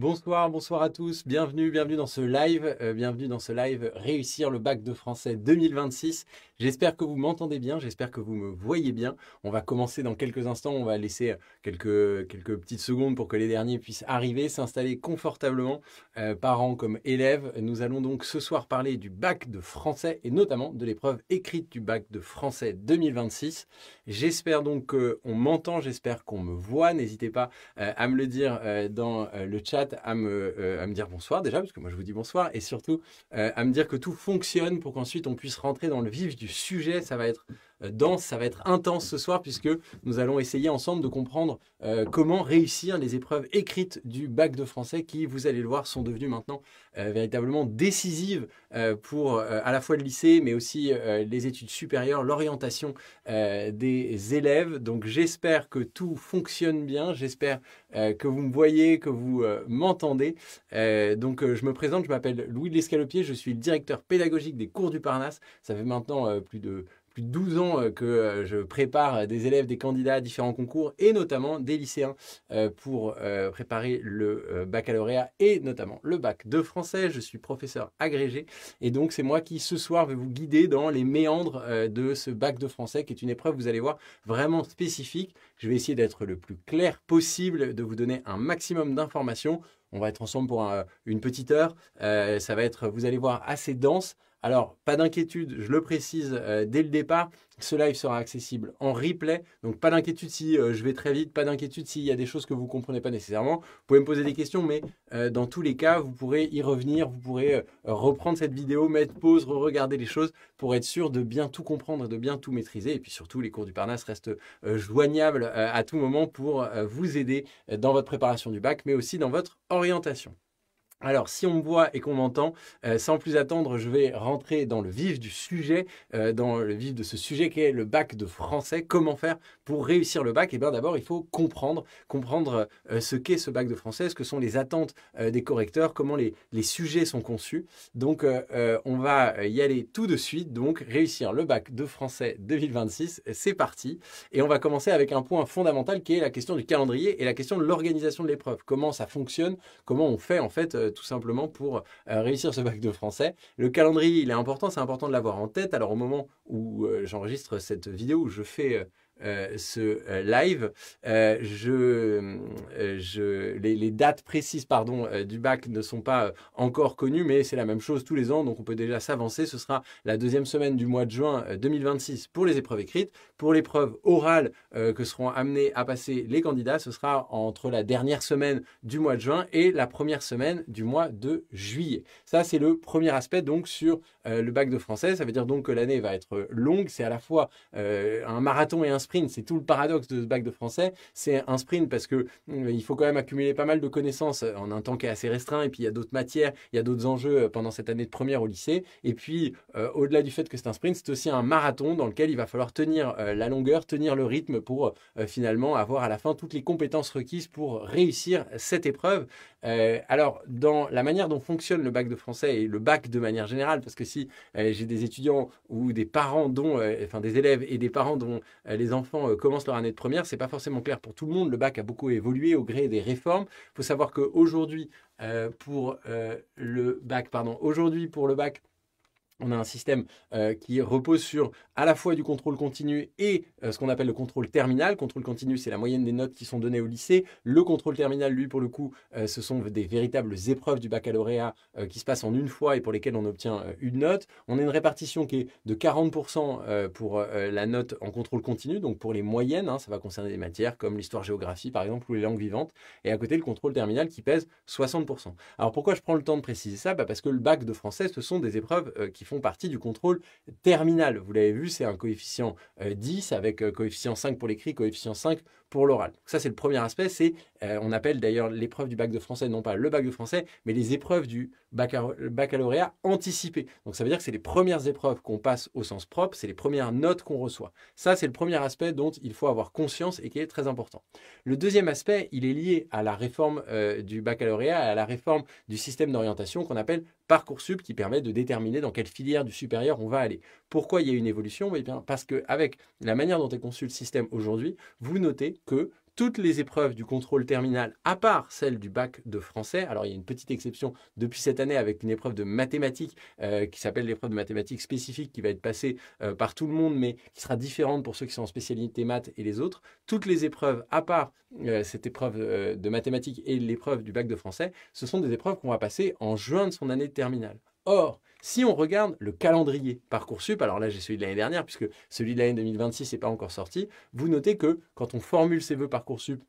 Bonsoir, bonsoir à tous, bienvenue dans ce live, Réussir le bac de français 2026. J'espère que vous m'entendez bien, j'espère que vous me voyez bien. On va commencer dans quelques instants, on va laisser quelques petites secondes pour que les derniers puissent arriver, s'installer confortablement, parents comme élèves. Nous allons donc ce soir parler du bac de français et notamment de l'épreuve écrite du bac de français 2026. J'espère donc qu'on m'entend, j'espère qu'on me voit. N'hésitez pas à me le dire dans le chat, à me dire bonsoir déjà, parce que moi je vous dis bonsoir, et surtout à me dire que tout fonctionne pour qu'ensuite on puisse rentrer dans le vif du sujet. Ça va être dense, ça va être intense ce soir, puisque nous allons essayer ensemble de comprendre comment réussir les épreuves écrites du bac de français qui, vous allez le voir, sont devenues maintenant véritablement décisives pour à la fois le lycée, mais aussi les études supérieures, l'orientation des élèves. Donc j'espère que tout fonctionne bien, j'espère que vous me voyez, que vous m'entendez. Je me présente, je m'appelle Louis de l'Escalopier, je suis le directeur pédagogique des cours du Parnasse. Ça fait maintenant plus de 12 ans que je prépare des élèves, des candidats à différents concours et notamment des lycéens pour préparer le baccalauréat et notamment le bac de français. Je suis professeur agrégé et donc c'est moi qui ce soir vais vous guider dans les méandres de ce bac de français qui est une épreuve, vous allez voir, vraiment spécifique. Je vais essayer d'être le plus clair possible, de vous donner un maximum d'informations. On va être ensemble pour une petite heure. Ça va être, vous allez voir, assez dense. Alors, pas d'inquiétude, je le précise dès le départ, ce live sera accessible en replay. Donc, pas d'inquiétude si je vais très vite, pas d'inquiétude s'il y a des choses que vous ne comprenez pas nécessairement. Vous pouvez me poser des questions, mais dans tous les cas, vous pourrez y revenir, vous pourrez reprendre cette vidéo, mettre pause, re-regarder les choses pour être sûr de bien tout comprendre, de bien tout maîtriser. Et puis surtout, les cours du Parnasse restent joignables à tout moment pour vous aider dans votre préparation du bac, mais aussi dans votre orientation. Alors, si on me voit et qu'on m'entend, sans plus attendre, je vais rentrer dans le vif du sujet, dans le vif de ce sujet qui est le bac de français. Comment faire pour réussir le bac? Et bien d'abord, il faut comprendre ce qu'est ce bac de français, ce que sont les attentes des correcteurs, comment les sujets sont conçus. Donc, on va y aller tout de suite. Donc, réussir le bac de français 2026, c'est parti. Et on va commencer avec un point fondamental qui est la question du calendrier et la question de l'organisation de l'épreuve. Comment ça fonctionne? Comment on fait en fait tout simplement pour réussir ce bac de français. Le calendrier, il est important, c'est important de l'avoir en tête. Alors au moment où j'enregistre cette vidéo, où je fais ce live, les dates précises du bac ne sont pas encore connues, mais c'est la même chose tous les ans, donc on peut déjà s'avancer. Ce sera la deuxième semaine du mois de juin 2026 pour les épreuves écrites. Pour l'épreuve orale que seront amenés à passer les candidats, ce sera entre la dernière semaine du mois de juin et la première semaine du mois de juillet. Ça, c'est le premier aspect donc sur le bac de français. Ça veut dire donc que l'année va être longue. C'est à la fois un marathon et un sprint. C'est tout le paradoxe de ce bac de français. C'est un sprint parce que il faut quand même accumuler pas mal de connaissances en un temps qui est assez restreint. Et puis, il y a d'autres matières, il y a d'autres enjeux pendant cette année de première au lycée. Et puis, au-delà du fait que c'est un sprint, c'est aussi un marathon dans lequel il va falloir tenir la longueur, tenir le rythme pour finalement avoir à la fin toutes les compétences requises pour réussir cette épreuve. Alors, dans la manière dont fonctionne le bac de français et le bac de manière générale, parce que si j'ai des étudiants ou des parents des élèves et des parents dont les enfants commencent leur année de première, c'est pas forcément clair pour tout le monde. Le bac a beaucoup évolué au gré des réformes. Il faut savoir qu'aujourd'hui, pour le bac, on a un système qui repose sur à la fois du contrôle continu et ce qu'on appelle le contrôle terminal. Contrôle continu, c'est la moyenne des notes qui sont données au lycée. Le contrôle terminal, lui, pour le coup, ce sont des véritables épreuves du baccalauréat qui se passent en une fois et pour lesquelles on obtient une note. On a une répartition qui est de 40% pour la note en contrôle continu, donc pour les moyennes, ça va concerner des matières comme l'histoire-géographie, par exemple, ou les langues vivantes. Et à côté, le contrôle terminal qui pèse 60%. Alors pourquoi je prends le temps de préciser ça? Parce que le bac de français, ce sont des épreuves qui font partie du contrôle terminal. Vous l'avez vu, c'est un coefficient 10 avec coefficient 5 pour l'écrit, coefficient 5 pour l'oral. Ça, c'est le premier aspect. On appelle d'ailleurs l'épreuve du bac de français, non pas le bac de français, mais les épreuves du baccalauréat anticipé. Donc, ça veut dire que c'est les premières épreuves qu'on passe au sens propre, c'est les premières notes qu'on reçoit. Ça, c'est le premier aspect dont il faut avoir conscience et qui est très important. Le deuxième aspect, il est lié à la réforme du baccalauréat, à la réforme du système d'orientation qu'on appelle Parcoursup, qui permet de déterminer dans quelle filière du supérieur on va aller. Pourquoi il y a une évolution? Eh bien, parce qu'avec la manière dont est conçu le système aujourd'hui, vous notez que toutes les épreuves du contrôle terminal, à part celle du bac de français. Alors, il y a une petite exception depuis cette année avec une épreuve de mathématiques qui s'appelle l'épreuve de mathématiques spécifique qui va être passée par tout le monde, mais qui sera différente pour ceux qui sont en spécialité maths et les autres. Toutes les épreuves, à part cette épreuve de mathématiques et l'épreuve du bac de français, ce sont des épreuves qu'on va passer en juin de son année de terminale. Or, si on regarde le calendrier Parcoursup, alors là j'ai celui de l'année dernière puisque celui de l'année 2026 n'est pas encore sorti, vous notez que quand on formule ses vœux Parcoursup,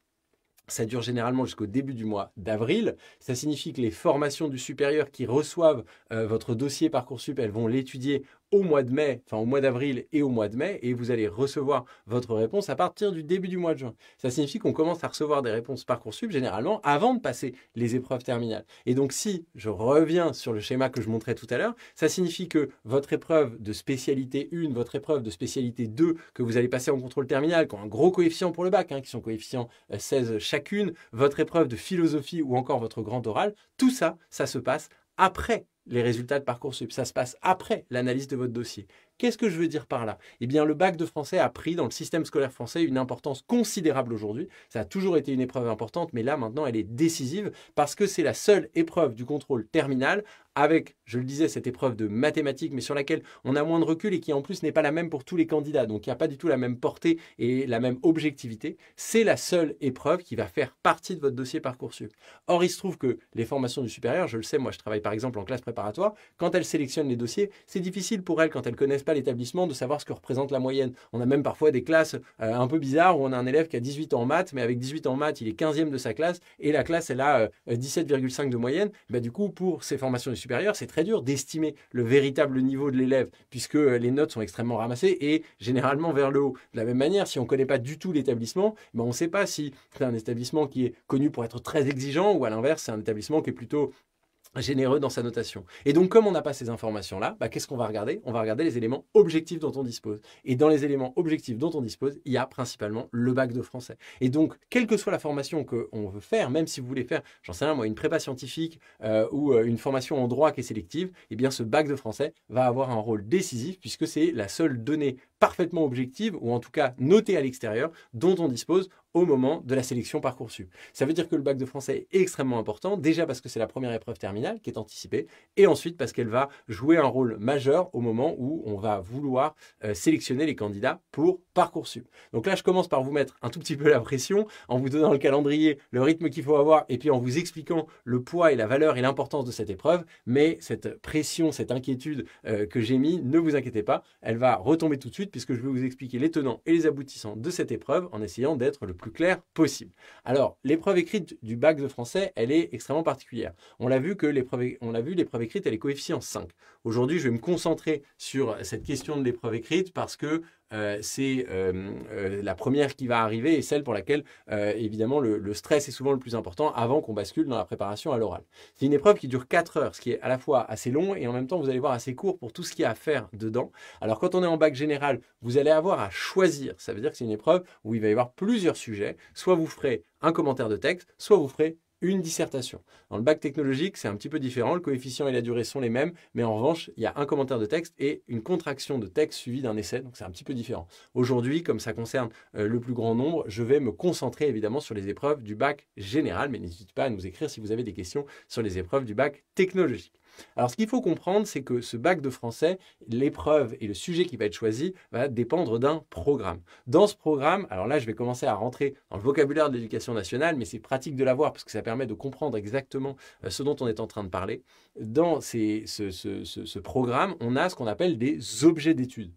ça dure généralement jusqu'au début du mois d'avril. Ça signifie que les formations du supérieur qui reçoivent votre dossier Parcoursup, elles vont l'étudier au mois de mai, enfin au mois d'avril et au mois de mai, et vous allez recevoir votre réponse à partir du début du mois de juin. Ça signifie qu'on commence à recevoir des réponses Parcoursup généralement avant de passer les épreuves terminales. Et donc si je reviens sur le schéma que je montrais tout à l'heure, ça signifie que votre épreuve de spécialité 1, votre épreuve de spécialité 2 que vous allez passer en contrôle terminal, qui ont un gros coefficient pour le bac, qui sont coefficients 16 chacune, votre épreuve de philosophie ou encore votre grand oral, tout ça, ça se passe après les résultats de Parcoursup. Ça se passe après l'analyse de votre dossier. Qu'est-ce que je veux dire par là? Eh bien, le bac de français a pris dans le système scolaire français une importance considérable aujourd'hui. Ça a toujours été une épreuve importante, mais là, maintenant, elle est décisive parce que c'est la seule épreuve du contrôle terminal avec, je le disais, cette épreuve de mathématiques, mais sur laquelle on a moins de recul et qui, en plus, n'est pas la même pour tous les candidats. Donc, il n'y a pas du tout la même portée et la même objectivité. C'est la seule épreuve qui va faire partie de votre dossier Parcoursup. Or, il se trouve que les formations du supérieur, je le sais, moi, je travaille par exemple en classe préparatoire, quand elles sélectionnent les dossiers, c'est difficile pour elles, quand elles ne connaissent pas l'établissement, de savoir ce que représente la moyenne. On a même parfois des classes un peu bizarres où on a un élève qui a 18 ans en maths, mais avec 18 ans en maths, il est 15e de sa classe et la classe, elle a 17,5 de moyenne. Du coup, pour ces formations supérieures, c'est très dur d'estimer le véritable niveau de l'élève puisque les notes sont extrêmement ramassées et généralement vers le haut. De la même manière, si on ne connaît pas du tout l'établissement, on ne sait pas si c'est un établissement qui est connu pour être très exigeant ou à l'inverse, c'est un établissement qui est plutôt généreux dans sa notation. Et donc, comme on n'a pas ces informations-là, qu'est-ce qu'on va regarder? On va regarder les éléments objectifs dont on dispose. Et dans les éléments objectifs dont on dispose, il y a principalement le bac de français. Et donc, quelle que soit la formation qu'on veut faire, même si vous voulez faire, j'en sais rien moi, une prépa scientifique ou une formation en droit qui est sélective, eh bien, ce bac de français va avoir un rôle décisif puisque c'est la seule donnée parfaitement objective, ou en tout cas notée à l'extérieur, dont on dispose au moment de la sélection Parcoursup. Ça veut dire que le bac de français est extrêmement important, déjà parce que c'est la première épreuve terminale qui est anticipée, et ensuite parce qu'elle va jouer un rôle majeur au moment où on va vouloir sélectionner les candidats pour Parcoursup. Donc là, je commence par vous mettre un tout petit peu la pression, en vous donnant le calendrier, le rythme qu'il faut avoir, et puis en vous expliquant le poids et la valeur et l'importance de cette épreuve, mais cette pression, cette inquiétude que j'ai mis, ne vous inquiétez pas, elle va retomber tout de suite, puisque je vais vous expliquer les tenants et les aboutissants de cette épreuve en essayant d'être le plus clair possible. Alors, l'épreuve écrite du bac de français, elle est extrêmement particulière. On l'a vu que l'épreuve écrite, elle est coefficient 5. Aujourd'hui, je vais me concentrer sur cette question de l'épreuve écrite parce que c'est la première qui va arriver et celle pour laquelle, évidemment, le stress est souvent le plus important avant qu'on bascule dans la préparation à l'oral. C'est une épreuve qui dure 4 heures, ce qui est à la fois assez long et en même temps, vous allez voir, assez court pour tout ce qu'il y a à faire dedans. Alors, quand on est en bac général, vous allez avoir à choisir. Ça veut dire que c'est une épreuve où il va y avoir plusieurs sujets. Soit vous ferez un commentaire de texte, soit vous ferez une dissertation. Dans le bac technologique, c'est un petit peu différent. Le coefficient et la durée sont les mêmes, mais en revanche, il y a un commentaire de texte et une contraction de texte suivie d'un essai. Donc, c'est un petit peu différent. Aujourd'hui, comme ça concerne le plus grand nombre, je vais me concentrer évidemment sur les épreuves du bac général, mais n'hésitez pas à nous écrire si vous avez des questions sur les épreuves du bac technologique. Alors, ce qu'il faut comprendre, c'est que ce bac de français, l'épreuve et le sujet qui va être choisi va dépendre d'un programme. Dans ce programme, alors là, je vais commencer à rentrer dans le vocabulaire de l'éducation nationale, mais c'est pratique de l'avoir parce que ça permet de comprendre exactement ce dont on est en train de parler. Dans ce programme, on a ce qu'on appelle des objets d'études.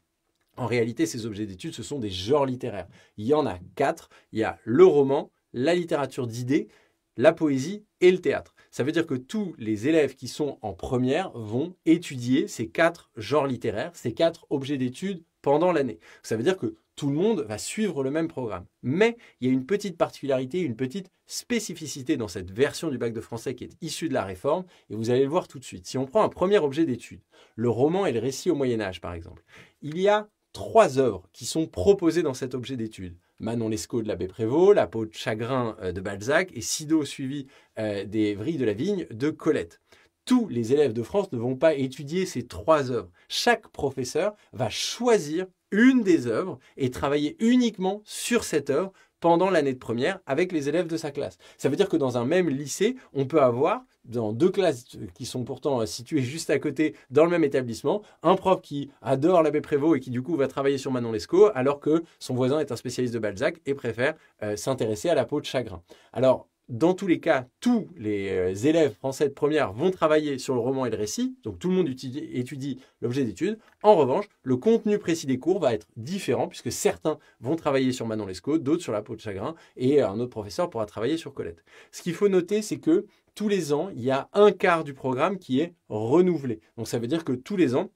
En réalité, ces objets d'études, ce sont des genres littéraires. Il y en a 4. Il y a le roman, la littérature d'idées, la poésie et le théâtre. Ça veut dire que tous les élèves qui sont en première vont étudier ces 4 genres littéraires, ces 4 objets d'études pendant l'année. Ça veut dire que tout le monde va suivre le même programme. Mais il y a une petite particularité, une petite spécificité dans cette version du bac de français qui est issue de la réforme, et vous allez le voir tout de suite. Si on prend un premier objet d'étude, le roman et le récit au Moyen-Âge par exemple, il y a 3 œuvres qui sont proposées dans cet objet d'étude. Manon Lescaut de l'abbé Prévost, La peau de chagrin de Balzac et Sido suivi des Vrilles de la Vigne de Colette. Tous les élèves de France ne vont pas étudier ces 3 œuvres. Chaque professeur va choisir une des œuvres et travailler uniquement sur cette œuvre pendant l'année de première avec les élèves de sa classe. Ça veut dire que dans un même lycée, on peut avoir dans deux classes qui sont pourtant situées juste à côté dans le même établissement, un prof qui adore l'abbé Prévost et qui du coup va travailler sur Manon Lescaut, alors que son voisin est un spécialiste de Balzac et préfère s'intéresser à la peau de chagrin. Alors, dans tous les cas, tous les élèves français de première vont travailler sur le roman et le récit, donc tout le monde étudie l'objet d'étude. En revanche, le contenu précis des cours va être différent, puisque certains vont travailler sur Manon Lescaut, d'autres sur la peau de chagrin, et un autre professeur pourra travailler sur Colette. Ce qu'il faut noter, c'est que tous les ans, il y a un quart du programme qui est renouvelé. Donc ça veut dire que tous les ans,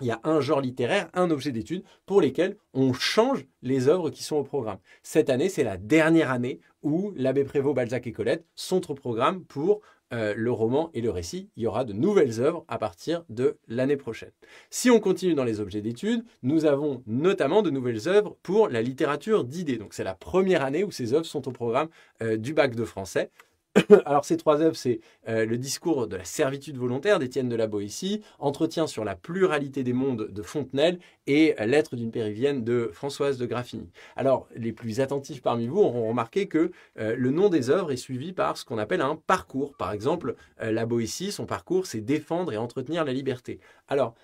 il y a un genre littéraire, un objet d'étude pour lesquels on change les œuvres qui sont au programme. Cette année, c'est la dernière année où l'abbé Prévost, Balzac et Colette sont au programme pour le roman et le récit. Il y aura de nouvelles œuvres à partir de l'année prochaine. Si on continue dans les objets d'étude, nous avons notamment de nouvelles œuvres pour la littérature d'idées. Donc c'est la première année où ces œuvres sont au programme du bac de français. Alors ces trois œuvres, c'est le discours de la servitude volontaire d'Étienne de la Boétie, Entretien sur la pluralité des mondes de Fontenelle et Lettres d'une Péruvienne de Françoise de Graffigny. Alors les plus attentifs parmi vous auront remarqué que le nom des œuvres est suivi par ce qu'on appelle un parcours. Par exemple, la Boétie, son parcours, c'est défendre et entretenir la liberté. Alors...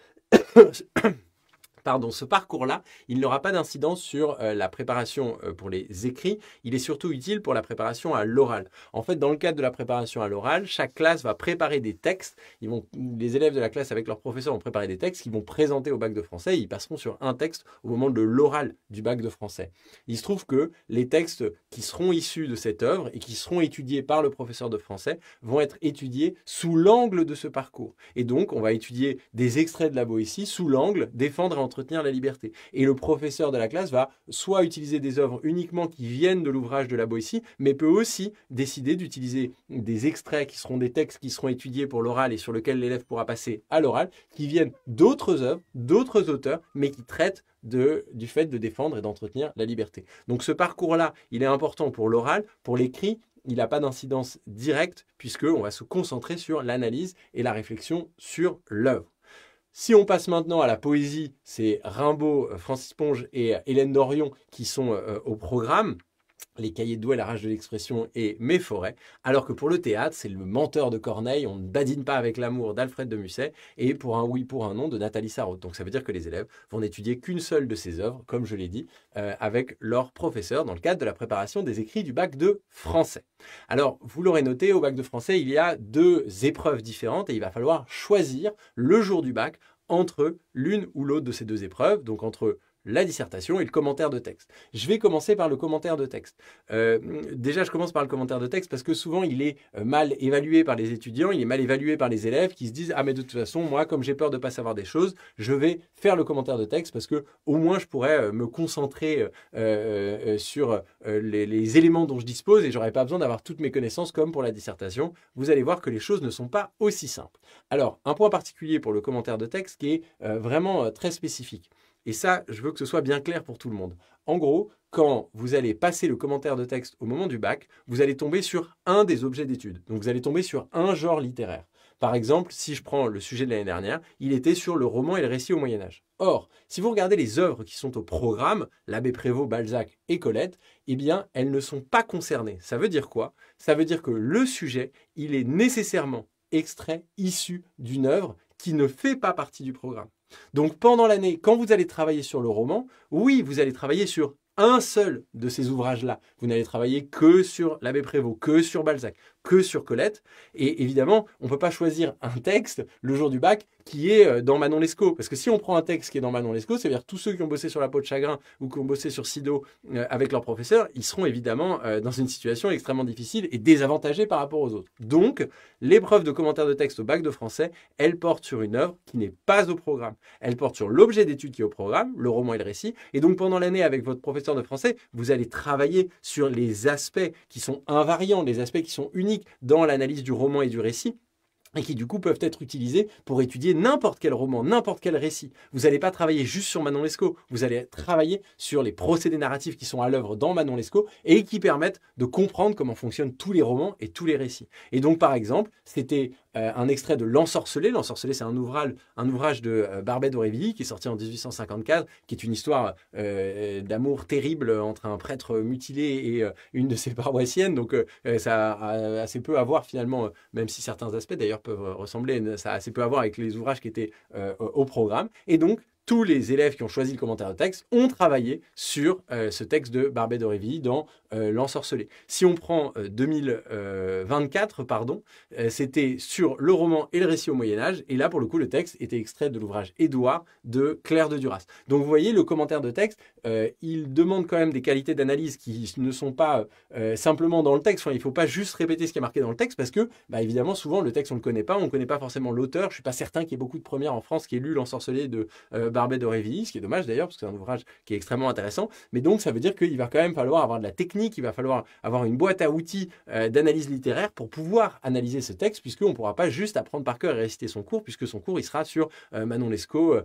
Pardon, ce parcours-là, il n'aura pas d'incidence sur la préparation pour les écrits. Il est surtout utile pour la préparation à l'oral. En fait, dans le cadre de la préparation à l'oral, chaque classe va préparer des textes. Les élèves de la classe avec leurs professeurs vont préparer des textes qu'ils vont présenter au bac de français. Ils passeront sur un texte au moment de l'oral du bac de français. Il se trouve que les textes qui seront issus de cette œuvre et qui seront étudiés par le professeur de français vont être étudiés sous l'angle de ce parcours. Et donc, on va étudier des extraits de la Boétie sous l'angle défendre et entretenir la liberté. Et le professeur de la classe va soit utiliser des œuvres uniquement qui viennent de l'ouvrage de la Boétie, mais peut aussi décider d'utiliser des extraits qui seront des textes qui seront étudiés pour l'oral et sur lesquels l'élève pourra passer à l'oral, qui viennent d'autres œuvres, d'autres auteurs, mais qui traitent du fait de défendre et d'entretenir la liberté. Donc ce parcours-là, il est important pour l'oral, pour l'écrit, il n'a pas d'incidence directe puisqu'on va se concentrer sur l'analyse et la réflexion sur l'œuvre. Si on passe maintenant à la poésie, c'est Rimbaud, Francis Ponge et Hélène Dorion qui sont au programme. Les cahiers de doigts, la rage de l'expression et Mes forêts. Alors que pour le théâtre, c'est le Menteur de Corneille, on ne badine pas avec l'amour d'Alfred de Musset et Pour un oui, pour un non de Nathalie Sarraute. Donc ça veut dire que les élèves vont n'étudier qu'une seule de ces œuvres, comme je l'ai dit, avec leur professeur dans le cadre de la préparation des écrits du bac de français. Alors, vous l'aurez noté, au bac de français, il y a deux épreuves différentes et il va falloir choisir le jour du bac entre l'une ou l'autre de ces deux épreuves, donc entre la dissertation et le commentaire de texte. Je vais commencer par le commentaire de texte. Déjà, je commence par le commentaire de texte parce que souvent, il est mal évalué par les étudiants, il est mal évalué par les élèves qui se disent « Ah, mais de toute façon, moi, comme j'ai peur de ne pas savoir des choses, je vais faire le commentaire de texte parce que au moins, je pourrais me concentrer sur les éléments dont je dispose et j'aurais pas besoin d'avoir toutes mes connaissances comme pour la dissertation. » Vous allez voir que les choses ne sont pas aussi simples. Alors, un point particulier pour le commentaire de texte qui est vraiment très spécifique. Et ça, je veux que ce soit bien clair pour tout le monde. En gros, quand vous allez passer le commentaire de texte au moment du bac, vous allez tomber sur un des objets d'étude. Donc, vous allez tomber sur un genre littéraire. Par exemple, si je prends le sujet de l'année dernière, il était sur le roman et le récit au Moyen-Âge. Or, si vous regardez les œuvres qui sont au programme, l'abbé Prévost, Balzac et Colette, eh bien, elles ne sont pas concernées. Ça veut dire quoi? Ça veut dire que le sujet, il est nécessairement extrait, issu d'une œuvre qui ne fait pas partie du programme. Donc pendant l'année, quand vous allez travailler sur le roman, oui, vous allez travailler sur un seul de ces ouvrages-là. Vous n'allez travailler que sur l'abbé Prévost, que sur Balzac, que sur Colette. Et évidemment, on ne peut pas choisir un texte le jour du bac qui est dans Manon Lescaut. Parce que si on prend un texte qui est dans Manon Lescaut, c'est-à-dire tous ceux qui ont bossé sur la peau de chagrin ou qui ont bossé sur Sido avec leur professeur, ils seront évidemment dans une situation extrêmement difficile et désavantagés par rapport aux autres. Donc, l'épreuve de commentaire de texte au bac de français, elle porte sur une œuvre qui n'est pas au programme. Elle porte sur l'objet d'étude qui est au programme, le roman et le récit. Et donc, pendant l'année, avec votre professeur de français, vous allez travailler sur les aspects qui sont invariants, les aspects qui sont uniques dans l'analyse du roman et du récit, et qui du coup peuvent être utilisés pour étudier n'importe quel roman, n'importe quel récit. Vous n'allez pas travailler juste sur Manon Lescaut, vous allez travailler sur les procédés narratifs qui sont à l'œuvre dans Manon Lescaut et qui permettent de comprendre comment fonctionnent tous les romans et tous les récits. Et donc par exemple, c'était un extrait de L'Ensorcelé. L'Ensorcelé, c'est un ouvrage de Barbey d'Aurevilly qui est sorti en 1854, qui est une histoire d'amour terrible entre un prêtre mutilé et une de ses paroissiennes. Donc ça a assez peu à voir finalement, même si certains aspects d'ailleurs peuvent ressembler, ça a assez peu à voir avec les ouvrages qui étaient au programme. Et donc, tous les élèves qui ont choisi le commentaire de texte ont travaillé sur ce texte de Barbey d'Aurevilly dans L'Ensorcelé. Si on prend 2024, c'était sur le roman et le récit au Moyen-Âge. Et là, pour le coup, le texte était extrait de l'ouvrage Édouard de Claire de Duras. Donc, vous voyez, le commentaire de texte, il demande quand même des qualités d'analyse qui ne sont pas simplement dans le texte. Enfin, il ne faut pas juste répéter ce qui est marqué dans le texte parce que, évidemment, souvent, le texte, on ne le connaît pas. On ne connaît pas forcément l'auteur. Je ne suis pas certain qu'il y ait beaucoup de premières en France qui aient lu L'Ensorcelé de Barbey d'Aurevilly, ce qui est dommage d'ailleurs, parce que c'est un ouvrage qui est extrêmement intéressant. Mais donc, ça veut dire qu'il va quand même falloir avoir de la technique, il va falloir avoir une boîte à outils d'analyse littéraire pour pouvoir analyser ce texte, puisqu'on ne pourra pas juste apprendre par cœur et réciter son cours, puisque son cours, il sera sur Manon Lescaut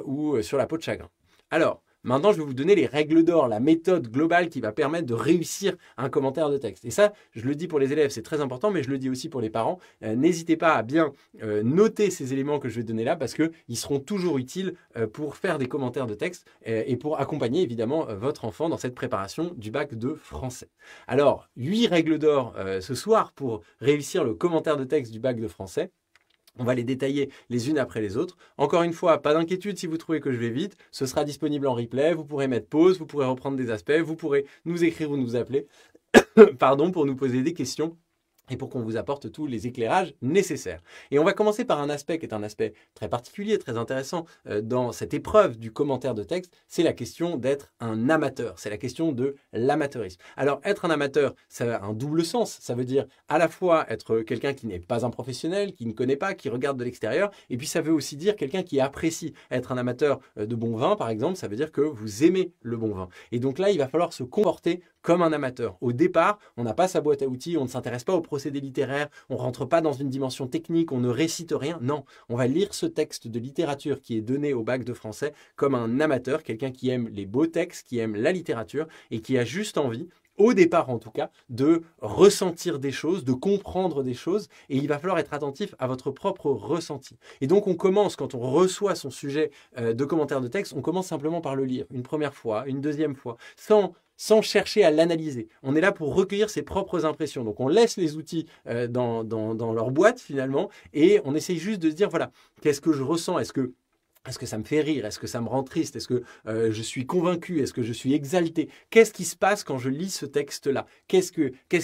ou sur La peau de chagrin. Alors, maintenant, je vais vous donner les règles d'or, la méthode globale qui va permettre de réussir un commentaire de texte. Et ça, je le dis pour les élèves, c'est très important, mais je le dis aussi pour les parents. N'hésitez pas à bien noter ces éléments que je vais donner là, parce qu'ils seront toujours utiles pour faire des commentaires de texte et pour accompagner évidemment votre enfant dans cette préparation du bac de français. Alors, 8 règles d'or ce soir pour réussir le commentaire de texte du bac de français. On va les détailler les unes après les autres. Encore une fois, pas d'inquiétude si vous trouvez que je vais vite. Ce sera disponible en replay. Vous pourrez mettre pause, vous pourrez reprendre des aspects, vous pourrez nous écrire ou nous appeler pour nous poser des questions et pour qu'on vous apporte tous les éclairages nécessaires. Et on va commencer par un aspect qui est un aspect très particulier, très intéressant dans cette épreuve du commentaire de texte, c'est la question d'être un amateur, c'est la question de l'amateurisme. Alors, être un amateur, ça a un double sens, ça veut dire à la fois être quelqu'un qui n'est pas un professionnel, qui ne connaît pas, qui regarde de l'extérieur, et puis ça veut aussi dire quelqu'un qui apprécie. Être un amateur de bon vin, par exemple, ça veut dire que vous aimez le bon vin. Et donc là, il va falloir se comporter comme un amateur. Au départ, on n'a pas sa boîte à outils, on ne s'intéresse pas aux procédés littéraires, on ne rentre pas dans une dimension technique, on ne récite rien. Non, on va lire ce texte de littérature qui est donné au bac de français comme un amateur, quelqu'un qui aime les beaux textes, qui aime la littérature et qui a juste envie, au départ en tout cas, de ressentir des choses, de comprendre des choses, et il va falloir être attentif à votre propre ressenti. Et donc on commence, quand on reçoit son sujet de commentaire de texte, on commence simplement par le lire, une première fois, une deuxième fois, sans chercher à l'analyser. On est là pour recueillir ses propres impressions. Donc on laisse les outils dans leur boîte finalement, et on essaye juste de se dire, voilà, qu'est-ce que je ressens ? Est-ce que ça me fait rire? Est-ce que ça me rend triste? Est-ce que je suis convaincu? Est-ce que je suis exalté? Qu'est-ce qui se passe quand je lis ce texte-là? Qu'est-ce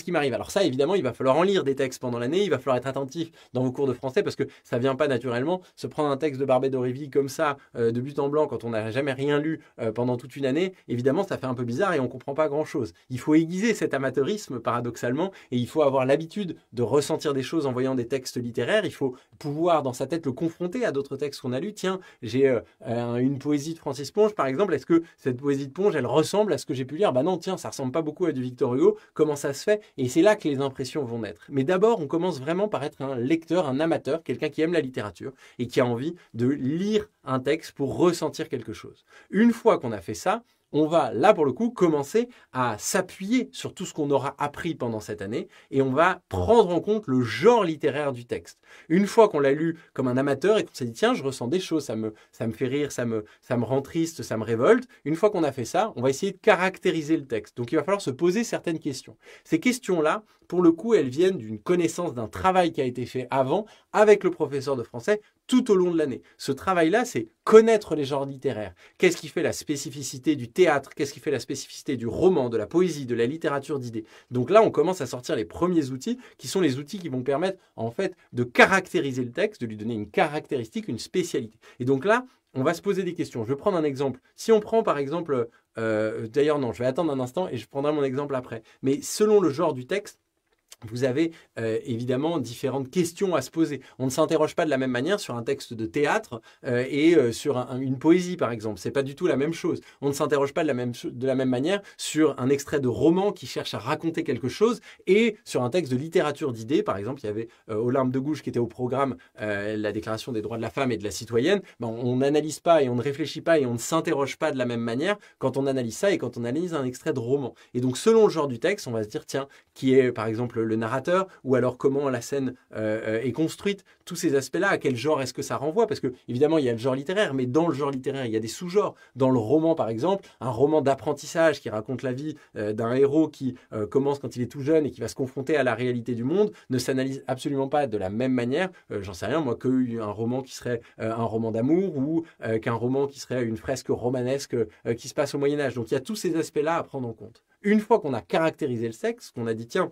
qui m'arrive? Alors ça, évidemment, il va falloir en lire des textes pendant l'année. Il va falloir être attentif dans vos cours de français parce que ça ne vient pas naturellement. Se prendre un texte de Barbey d'Aurevilly comme ça, de but en blanc, quand on n'a jamais rien lu pendant toute une année, évidemment, ça fait un peu bizarre et on ne comprend pas grand-chose. Il faut aiguiser cet amateurisme, paradoxalement, et il faut avoir l'habitude de ressentir des choses en voyant des textes littéraires. Il faut pouvoir, dans sa tête, le confronter à d'autres textes qu'on a lus. Tiens, j'ai une poésie de Francis Ponge, par exemple. Est-ce que cette poésie de Ponge, elle ressemble à ce que j'ai pu lire? Bah non, tiens, ça ressemble pas beaucoup à du Victor Hugo. Comment ça se fait? Et c'est là que les impressions vont naître. Mais d'abord, on commence vraiment par être un lecteur, un amateur, quelqu'un qui aime la littérature et qui a envie de lire un texte pour ressentir quelque chose. Une fois qu'on a fait ça, on va, là pour le coup, commencer à s'appuyer sur tout ce qu'on aura appris pendant cette année et on va prendre en compte le genre littéraire du texte. Une fois qu'on l'a lu comme un amateur et qu'on s'est dit, tiens, je ressens des choses, ça me fait rire, ça me rend triste, ça me révolte. Une fois qu'on a fait ça, on va essayer de caractériser le texte. Donc, il va falloir se poser certaines questions. Ces questions-là, pour le coup, elles viennent d'une connaissance d'un travail qui a été fait avant avec le professeur de français tout au long de l'année. Ce travail-là, c'est connaître les genres littéraires. Qu'est-ce qui fait la spécificité du théâtre? Qu'est-ce qui fait la spécificité du roman, de la poésie, de la littérature d'idées? Donc là, on commence à sortir les premiers outils qui sont les outils qui vont permettre en fait de caractériser le texte, de lui donner une caractéristique, une spécialité. Et donc là, on va se poser des questions. Je vais prendre un exemple. Si on prend par exemple, d'ailleurs non, je vais attendre un instant et je prendrai mon exemple après. Mais selon le genre du texte, vous avez évidemment différentes questions à se poser. On ne s'interroge pas de la même manière sur un texte de théâtre et sur une poésie, par exemple. Ce n'est pas du tout la même chose. On ne s'interroge pas de la même manière sur un extrait de roman qui cherche à raconter quelque chose et sur un texte de littérature d'idées. Par exemple, il y avait Olympe de Gouges qui était au programme la Déclaration des droits de la femme et de la citoyenne. Ben, on n'analyse pas et on ne réfléchit pas et on ne s'interroge pas de la même manière quand on analyse ça et quand on analyse un extrait de roman. Et donc, selon le genre du texte, on va se dire, tiens, qui est par exemple le narrateur, ou alors comment la scène est construite, tous ces aspects-là, à quel genre est-ce que ça renvoie, parce que évidemment il y a le genre littéraire, mais dans le genre littéraire il y a des sous-genres. Dans le roman par exemple, un roman d'apprentissage qui raconte la vie d'un héros qui commence quand il est tout jeune et qui va se confronter à la réalité du monde, ne s'analyse absolument pas de la même manière, j'en sais rien moi, qu'un roman qui serait un roman d'amour ou qu'un roman qui serait une fresque romanesque qui se passe au Moyen-Âge. Donc il y a tous ces aspects-là à prendre en compte. Une fois qu'on a caractérisé le sexe, qu'on a dit tiens,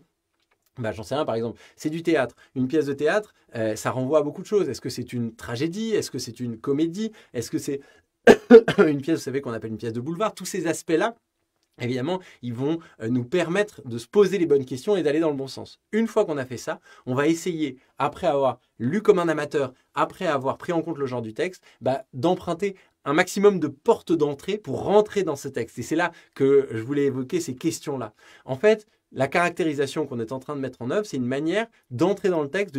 j'en sais rien, par exemple, c'est du théâtre. Une pièce de théâtre, ça renvoie à beaucoup de choses. Est-ce que c'est une tragédie? Est-ce que c'est une comédie? Est-ce que c'est une pièce, vous savez, qu'on appelle une pièce de boulevard? Tous ces aspects-là, évidemment, ils vont nous permettre de se poser les bonnes questions et d'aller dans le bon sens. Une fois qu'on a fait ça, on va essayer, après avoir lu comme un amateur, après avoir pris en compte le genre du texte, d'emprunter un maximum de portes d'entrée pour rentrer dans ce texte. Et c'est là que je voulais évoquer ces questions-là. En fait, la caractérisation qu'on est en train de mettre en œuvre, c'est une manière d'entrer dans le texte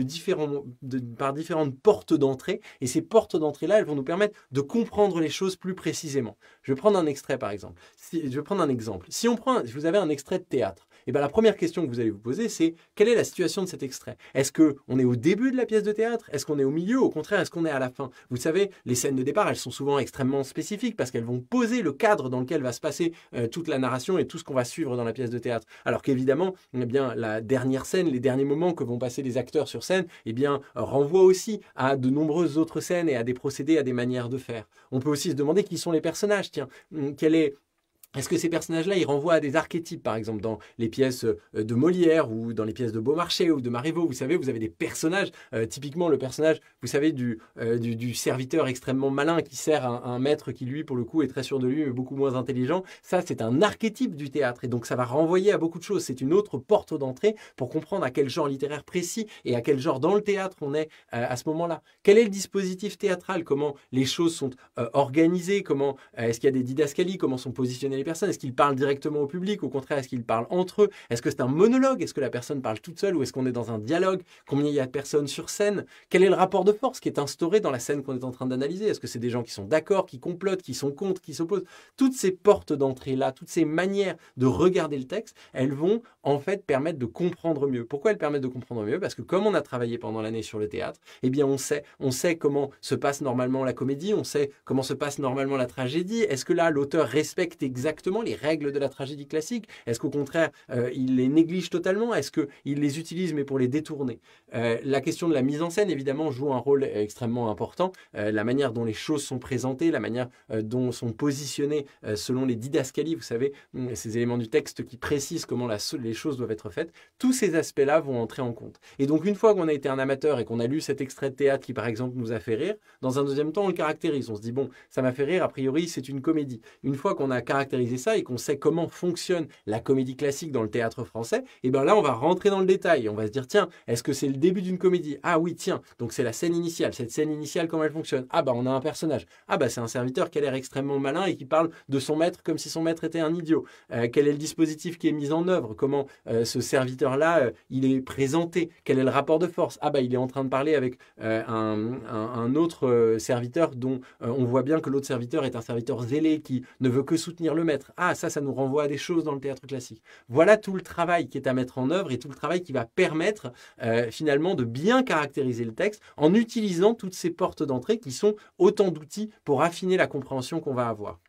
par différentes portes d'entrée. Et ces portes d'entrée-là, elles vont nous permettre de comprendre les choses plus précisément. Je vais prendre un extrait, par exemple. Je vais prendre un exemple. Si vous avez un extrait de théâtre, et la première question que vous allez vous poser, c'est quelle est la situation de cet extrait? Est-ce qu'on est au début de la pièce de théâtre? Est-ce qu'on est au milieu? Au contraire, est-ce qu'on est à la fin? Vous savez, les scènes de départ, elles sont souvent extrêmement spécifiques parce qu'elles vont poser le cadre dans lequel va se passer toute la narration et tout ce qu'on va suivre dans la pièce de théâtre. Alors qu'évidemment, la dernière scène, les derniers moments que vont passer les acteurs sur scène, renvoient aussi à de nombreuses autres scènes et à des procédés, à des manières de faire. On peut aussi se demander qui sont les personnages. Tiens, est-ce que ces personnages-là, ils renvoient à des archétypes, par exemple, dans les pièces de Molière ou dans les pièces de Beaumarchais ou de Marivaux? Vous savez, vous avez des personnages, typiquement le personnage, vous savez, du serviteur extrêmement malin qui sert un maître qui, lui, pour le coup, est très sûr de lui, mais beaucoup moins intelligent. Ça, c'est un archétype du théâtre et donc ça va renvoyer à beaucoup de choses. C'est une autre porte d'entrée pour comprendre à quel genre littéraire précis et à quel genre dans le théâtre on est à ce moment-là. Quel est le dispositif théâtral? Comment les choses sont organisées? Comment est-ce qu'il y a des didascalies? Comment sont positionnées les personnes? Est-ce qu'ils parlent directement au public? Au contraire, est-ce qu'ils parlent entre eux? Est-ce que c'est un monologue? Est-ce que la personne parle toute seule ou est-ce qu'on est dans un dialogue? Combien il y a de personnes sur scène? Quel est le rapport de force qui est instauré dans la scène qu'on est en train d'analyser? Est-ce que c'est des gens qui sont d'accord, qui complotent, qui sont contre, qui s'opposent? Toutes ces portes d'entrée-là, toutes ces manières de regarder le texte, elles vont en fait permettre de comprendre mieux. Pourquoi elles permettent de comprendre mieux? Parce que comme on a travaillé pendant l'année sur le théâtre, on sait comment se passe normalement la comédie, on sait comment se passe normalement la tragédie. Est-ce que là, l'auteur respecte exactement les règles de la tragédie classique? Est-ce qu'au contraire, il les néglige totalement? Est-ce qu'il les utilise mais pour les détourner? La question de la mise en scène, évidemment, joue un rôle extrêmement important. La manière dont les choses sont présentées, la manière dont sont positionnées selon les didascalies, vous savez, ces éléments du texte qui précisent comment les choses doivent être faites, tous ces aspects-là vont entrer en compte. Et donc, une fois qu'on a été un amateur et qu'on a lu cet extrait de théâtre qui, par exemple, nous a fait rire, dans un deuxième temps, on le caractérise. On se dit, bon, ça m'a fait rire, a priori, c'est une comédie. Une fois qu'on a caractérisé ça et qu'on sait comment fonctionne la comédie classique dans le théâtre français, et bien là, on va rentrer dans le détail. On va se dire, tiens, est-ce que c'est le début d'une comédie? Ah oui, tiens, donc c'est la scène initiale. Cette scène initiale, comment elle fonctionne? Ah on a un personnage. Ah c'est un serviteur qui a l'air extrêmement malin et qui parle de son maître comme si son maître était un idiot. Quel est le dispositif qui est mis en œuvre? Comment ce serviteur-là, il est présenté? Quel est le rapport de force? Ah il est en train de parler avec un autre serviteur dont on voit bien que l'autre serviteur est un serviteur zélé qui ne veut que soutenir le maître. Ah, ça nous renvoie à des choses dans le théâtre classique. Voilà tout le travail qui est à mettre en œuvre et tout le travail qui va permettre finalement de bien caractériser le texte en utilisant toutes ces portes d'entrée qui sont autant d'outils pour affiner la compréhension qu'on va avoir.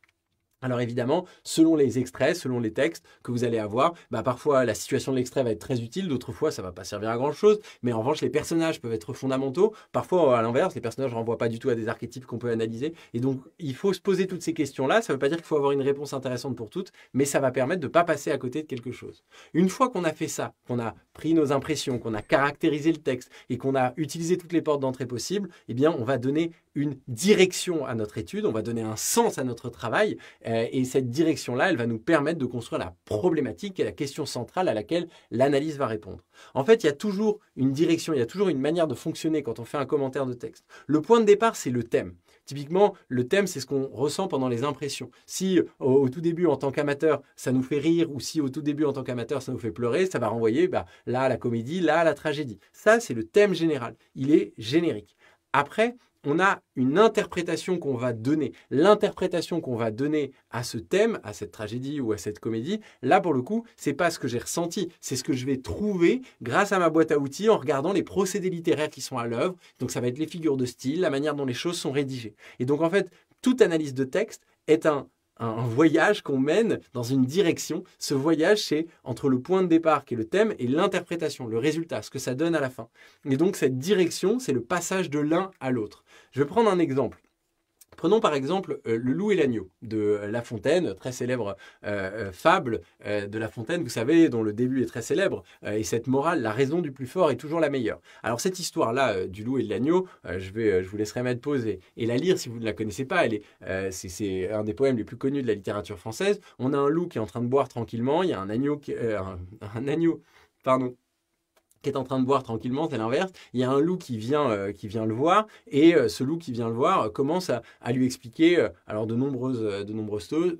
Alors évidemment, selon les extraits, selon les textes que vous allez avoir, parfois la situation de l'extrait va être très utile, d'autres fois ça ne va pas servir à grand chose, mais en revanche les personnages peuvent être fondamentaux, parfois à l'inverse, les personnages ne renvoient pas du tout à des archétypes qu'on peut analyser, et donc il faut se poser toutes ces questions-là, ça ne veut pas dire qu'il faut avoir une réponse intéressante pour toutes, mais ça va permettre de ne pas passer à côté de quelque chose. Une fois qu'on a fait ça, qu'on a pris nos impressions, qu'on a caractérisé le texte et qu'on a utilisé toutes les portes d'entrée possibles, eh bien on va donner une direction à notre étude, on va donner un sens à notre travail, et cette direction-là, elle va nous permettre de construire la problématique et la question centrale à laquelle l'analyse va répondre. En fait, il y a toujours une direction, il y a toujours une manière de fonctionner quand on fait un commentaire de texte. Le point de départ, c'est le thème. Typiquement, le thème, c'est ce qu'on ressent pendant les impressions. Si au tout début, en tant qu'amateur, ça nous fait rire, ou si au tout début, en tant qu'amateur, ça nous fait pleurer, ça va renvoyer là à la comédie, là à la tragédie. Ça, c'est le thème général. Il est générique. Après, on a une interprétation qu'on va donner. L'interprétation qu'on va donner à ce thème, à cette tragédie ou à cette comédie, là pour le coup, c'est pas ce que j'ai ressenti, c'est ce que je vais trouver grâce à ma boîte à outils en regardant les procédés littéraires qui sont à l'œuvre. Donc ça va être les figures de style, la manière dont les choses sont rédigées. Et donc en fait, toute analyse de texte est un voyage qu'on mène dans une direction. Ce voyage, c'est entre le point de départ qui est le thème et l'interprétation, le résultat, ce que ça donne à la fin. Et donc cette direction, c'est le passage de l'un à l'autre. Je vais prendre un exemple. Prenons par exemple Le Loup et l'Agneau de La Fontaine, très célèbre fable de La Fontaine, vous savez, dont le début est très célèbre. Et cette morale, la raison du plus fort est toujours la meilleure. Alors cette histoire-là du Loup et de l'Agneau, je vous laisserai mettre pause et la lire si vous ne la connaissez pas. C'est un des poèmes les plus connus de la littérature française. On a un loup qui est en train de boire tranquillement, il y a un agneau qui est en train de boire tranquillement, c'est l'inverse. Il y a un loup qui vient le voir, et ce loup qui vient le voir commence à lui expliquer alors de nombreuses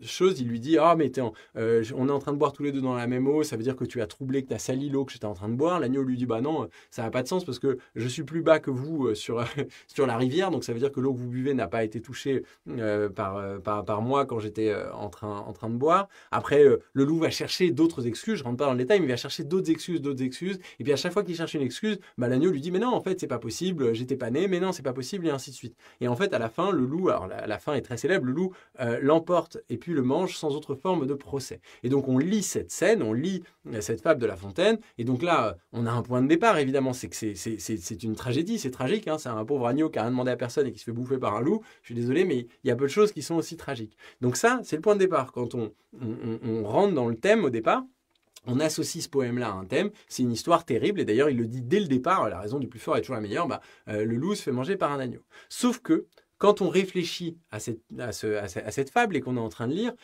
choses. Il lui dit « Ah, mais on est en train de boire tous les deux dans la même eau, ça veut dire que tu as troublé, que tu as sali l'eau que j'étais en train de boire. » L'agneau lui dit « Bah non, ça n'a pas de sens parce que je suis plus bas que vous sur la rivière, donc ça veut dire que l'eau que vous buvez n'a pas été touchée par moi quand j'étais en train de boire. » Après, le loup va chercher d'autres excuses, je ne rentre pas dans le détail, mais il va chercher d'autres excuses, et puis à chaque fois qu'il cherche une excuse, l'agneau lui dit « Mais non, en fait, c'est pas possible, j'étais pas né, mais non, c'est pas possible, et ainsi de suite. » Et en fait, à la fin, le loup, alors la fin est très célèbre, le loup l'emporte et puis le mange sans autre forme de procès. Et donc, on lit cette scène, on lit cette fable de La Fontaine, et donc là, on a un point de départ, évidemment, c'est que c'est une tragédie, c'est tragique, hein, c'est un pauvre agneau qui a rien demandé à personne et qui se fait bouffer par un loup. Je suis désolé, mais il y a peu de choses qui sont aussi tragiques. Donc ça, c'est le point de départ. Quand on rentre dans le thème au départ, on associe ce poème-là à un thème, c'est une histoire terrible, et d'ailleurs il le dit dès le départ, la raison du plus fort est toujours la meilleure, le loup se fait manger par un agneau. Sauf que, quand on réfléchit à cette fable et qu'on est en train de lire,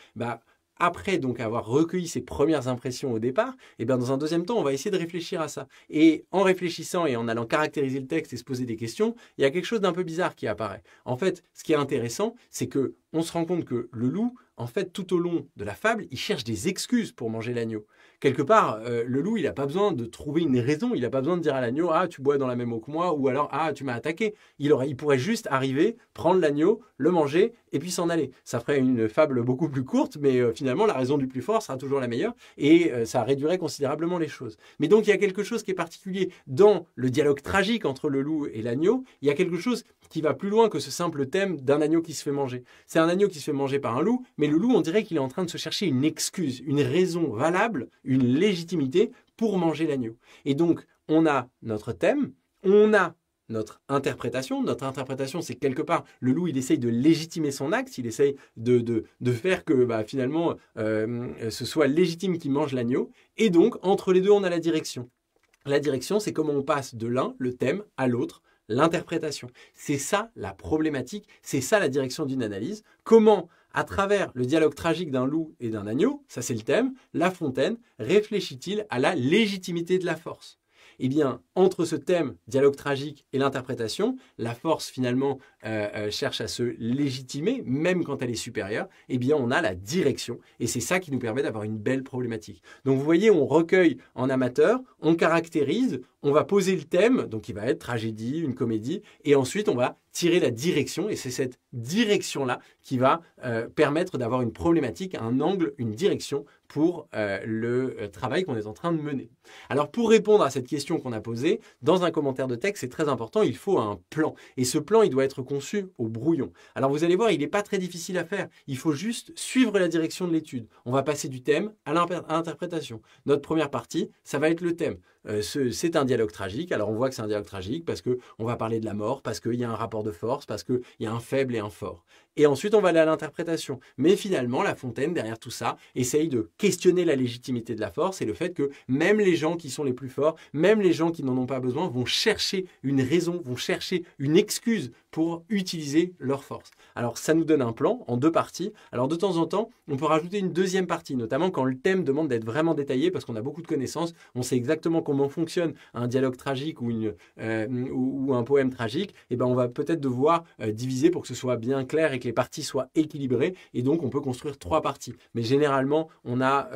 après donc avoir recueilli ses premières impressions au départ, et dans un deuxième temps, on va essayer de réfléchir à ça. Et en réfléchissant et en allant caractériser le texte et se poser des questions, il y a quelque chose d'un peu bizarre qui apparaît. En fait, ce qui est intéressant, c'est que on se rend compte que le loup, en fait, tout au long de la fable, il cherche des excuses pour manger l'agneau. Quelque part, le loup, il n'a pas besoin de trouver une raison, il n'a pas besoin de dire à l'agneau « Ah, tu bois dans la même eau que moi » ou alors « Ah, tu m'as attaqué ». Il pourrait juste arriver, prendre l'agneau, le manger et puis s'en aller. Ça ferait une fable beaucoup plus courte, mais finalement, la raison du plus fort sera toujours la meilleure et ça réduirait considérablement les choses. Mais donc, il y a quelque chose qui est particulier dans le dialogue tragique entre le loup et l'agneau. Il y a quelque chose qui va plus loin que ce simple thème d'un agneau qui se fait manger. C'est un agneau qui se fait manger par un loup, mais le loup, on dirait qu'il est en train de se chercher une excuse, une raison valable, une légitimité pour manger l'agneau. Et donc, on a notre thème, on a notre interprétation. Notre interprétation, c'est quelque part, le loup, il essaye de légitimer son acte, il essaye de faire que finalement, ce soit légitime qu'il mange l'agneau. Et donc, entre les deux, on a la direction. La direction, c'est comment on passe de l'un, le thème, à l'autre, l'interprétation. C'est ça la problématique, c'est ça la direction d'une analyse. Comment, à travers le dialogue tragique d'un loup et d'un agneau, ça c'est le thème, La Fontaine réfléchit-il à la légitimité de la force? Eh bien, entre ce thème, dialogue tragique, et l'interprétation, la force finalement cherche à se légitimer, même quand elle est supérieure, eh bien on a la direction, et c'est ça qui nous permet d'avoir une belle problématique. Donc vous voyez, on recueille en amateur, on caractérise, on va poser le thème, donc il va être tragédie, une comédie, et ensuite on va tirer la direction, et c'est cette direction-là qui va permettre d'avoir une problématique, un angle, une direction pour le travail qu'on est en train de mener. Alors pour répondre à cette question qu'on a posée, dans un commentaire de texte, c'est très important, il faut un plan. Et ce plan, il doit être conçu au brouillon. Alors vous allez voir, il n'est pas très difficile à faire. Il faut juste suivre la direction de l'étude. On va passer du thème à l'interprétation. Notre première partie, ça va être le thème. C'est un dialogue tragique. Alors on voit que c'est un dialogue tragique parce qu'on va parler de la mort, parce qu'il y a un rapport de force, parce qu'il y a un faible et un fort. Et ensuite, on va aller à l'interprétation. Mais finalement, La Fontaine, derrière tout ça, essaye de questionner la légitimité de la force et le fait que même les gens qui sont les plus forts, même les gens qui n'en ont pas besoin, vont chercher une raison, vont chercher une excuse pour utiliser leur force. Alors, ça nous donne un plan en deux parties. Alors, de temps en temps, on peut rajouter une deuxième partie, notamment quand le thème demande d'être vraiment détaillé parce qu'on a beaucoup de connaissances, on sait exactement comment fonctionne un dialogue tragique ou un poème tragique, et ben on va peut-être devoir diviser pour que ce soit bien clair et que les parties soient équilibrées. Et donc, on peut construire 3 parties. Mais généralement, on a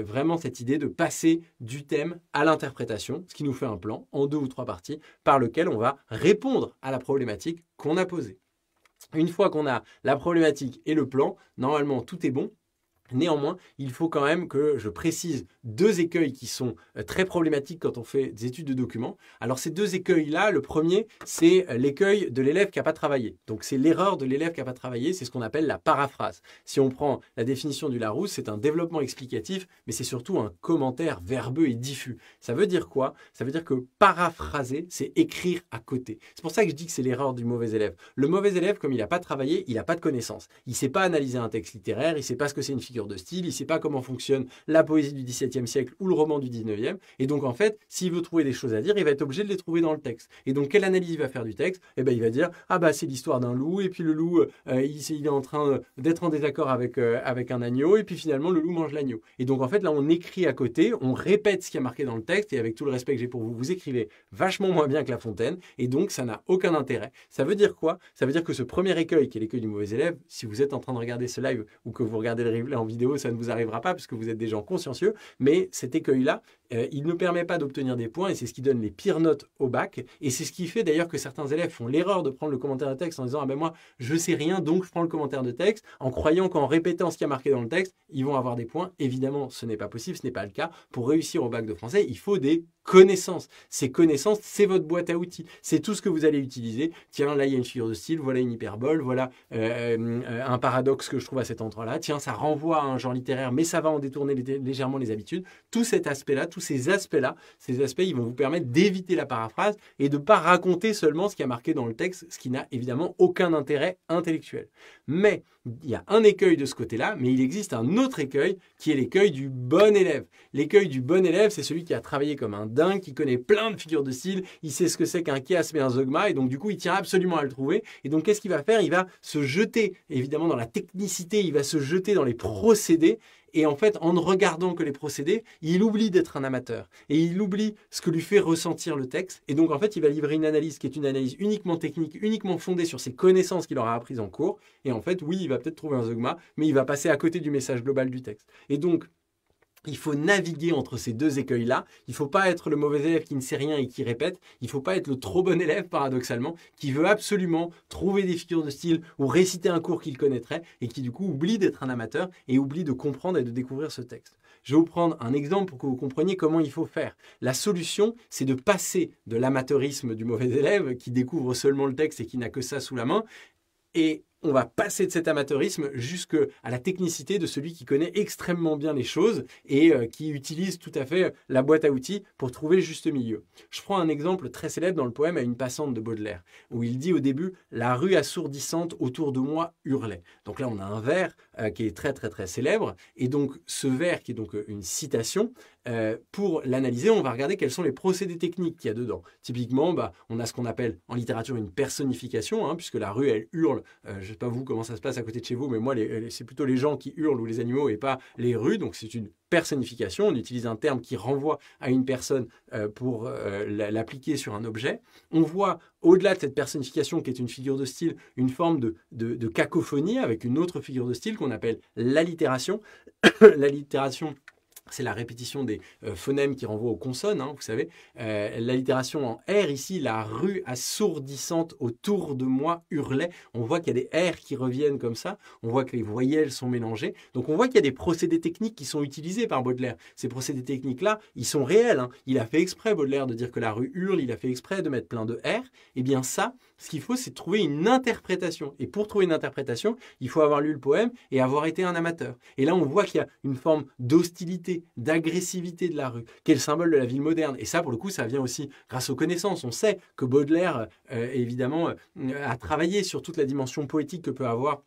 vraiment cette idée de passer du thème à l'interprétation, ce qui nous fait un plan en 2 ou 3 parties par lequel on va répondre à la problématique qu'on a posée. Une fois qu'on a la problématique et le plan, normalement, tout est bon. Néanmoins, il faut quand même que je précise 2 écueils qui sont très problématiques quand on fait des études de documents. Alors ces 2 écueils-là, le premier, c'est l'écueil de l'élève qui n'a pas travaillé. Donc c'est l'erreur de l'élève qui n'a pas travaillé, c'est ce qu'on appelle la paraphrase. Si on prend la définition du Larousse, c'est un développement explicatif, mais c'est surtout un commentaire verbeux et diffus. Ça veut dire quoi? Ça veut dire que paraphraser, c'est écrire à côté. C'est pour ça que je dis que c'est l'erreur du mauvais élève. Le mauvais élève, comme il n'a pas travaillé, il n'a pas de connaissances. Il ne sait pas analyser un texte littéraire, il ne sait pas ce que c'est une figure de style, il ne sait pas comment fonctionne la poésie du XVIIe siècle ou le roman du XIXe. Et donc, en fait, s'il veut trouver des choses à dire, il va être obligé de les trouver dans le texte. Et donc, quelle analyse il va faire du texte? Eh ben, il va dire, ah bah c'est l'histoire d'un loup, et puis le loup, il est en train d'être en désaccord avec un agneau, et puis finalement, le loup mange l'agneau. Et donc, en fait, là, on écrit à côté, on répète ce qui est marqué dans le texte, et avec tout le respect que j'ai pour vous, vous écrivez vachement moins bien que La Fontaine, et donc, ça n'a aucun intérêt. Ça veut dire quoi? Ça veut dire que ce premier écueil, qui est l'écueil du mauvais élève, si vous êtes en train de regarder ce live ou que vous regardez le replay en vidéo, ça ne vous arrivera pas parce que vous êtes des gens consciencieux, mais cet écueil-là, il ne permet pas d'obtenir des points et c'est ce qui donne les pires notes au bac. Et c'est ce qui fait d'ailleurs que certains élèves font l'erreur de prendre le commentaire de texte en disant « Ah ben moi, je sais rien, donc je prends le commentaire de texte » en croyant qu'en répétant ce qui est marqué dans le texte, ils vont avoir des points. Évidemment, ce n'est pas possible, ce n'est pas le cas. Pour réussir au bac de français, il faut des connaissances. Ces connaissances, c'est votre boîte à outils. C'est tout ce que vous allez utiliser. Tiens, là, il y a une figure de style, voilà une hyperbole, voilà un paradoxe que je trouve à cet endroit-là. Tiens, ça renvoie à un genre littéraire, mais ça va en détourner légèrement les habitudes. Tout cet aspect-là, tous ces aspects-là, ils vont vous permettre d'éviter la paraphrase et de ne pas raconter seulement ce qui est marqué dans le texte, ce qui n'a évidemment aucun intérêt intellectuel. Mais il y a un écueil de ce côté-là, mais il existe un autre écueil qui est l'écueil du bon élève. L'écueil du bon élève, c'est celui qui a travaillé comme un dingue, qui connaît plein de figures de style, il sait ce que c'est qu'un chiasme et un zeugma, et donc du coup, il tient absolument à le trouver. Et donc, qu'est-ce qu'il va faire? Il va se jeter, évidemment, dans la technicité, il va se jeter dans les procédés. Et en fait, en ne regardant que les procédés, il oublie d'être un amateur. Et il oublie ce que lui fait ressentir le texte. Et donc, en fait, il va livrer une analyse qui est une analyse uniquement technique, uniquement fondée sur ses connaissances qu'il aura apprises en cours. Et en fait, oui, il va peut-être trouver un zeugma, mais il va passer à côté du message global du texte. Et donc, il faut naviguer entre ces 2 écueils-là. Il ne faut pas être le mauvais élève qui ne sait rien et qui répète. Il ne faut pas être le trop bon élève, paradoxalement, qui veut absolument trouver des figures de style ou réciter un cours qu'il connaîtrait et qui, du coup, oublie d'être un amateur et oublie de comprendre et de découvrir ce texte. Je vais vous prendre un exemple pour que vous compreniez comment il faut faire. La solution, c'est de passer de l'amateurisme du mauvais élève qui découvre seulement le texte et qui n'a que ça sous la main et on va passer de cet amateurisme jusqu'à la technicité de celui qui connaît extrêmement bien les choses et qui utilise tout à fait la boîte à outils pour trouver le juste milieu. Je prends un exemple très célèbre dans le poème « À une passante » de Baudelaire, où il dit au début « La rue assourdissante autour de moi hurlait ». Donc là, on a un vers qui est très, très, très célèbre. Et donc, ce vers qui est donc une citation, pour l'analyser, on va regarder quels sont les procédés techniques qu'il y a dedans. Typiquement, on a ce qu'on appelle en littérature une personnification, puisque la rue, elle hurle. Je ne sais pas vous comment ça se passe à côté de chez vous, mais moi, c'est plutôt les gens qui hurlent ou les animaux et pas les rues. Donc, c'est une personnification. On utilise un terme qui renvoie à une personne pour l'appliquer sur un objet. On voit, au-delà de cette personnification qui est une figure de style, une forme de cacophonie avec une autre figure de style qu'on appelle l'allitération. L'allitération, c'est la répétition des phonèmes qui renvoient aux consonnes, vous savez. L'allitération en R, ici, la rue assourdissante autour de moi hurlait. On voit qu'il y a des R qui reviennent comme ça. On voit que les voyelles sont mélangées. Donc, on voit qu'il y a des procédés techniques qui sont utilisés par Baudelaire. Ces procédés techniques-là, ils sont réels. Il a fait exprès, Baudelaire, de dire que la rue hurle. Il a fait exprès de mettre plein de R. Eh bien, ça, ce qu'il faut, c'est trouver une interprétation. Et pour trouver une interprétation, il faut avoir lu le poème et avoir été un amateur. Et là, on voit qu'il y a une forme d'hostilité, d'agressivité de la rue, qui est le symbole de la ville moderne. Et ça, pour le coup, ça vient aussi grâce aux connaissances. On sait que Baudelaire, évidemment, a travaillé sur toute la dimension poétique que peut avoir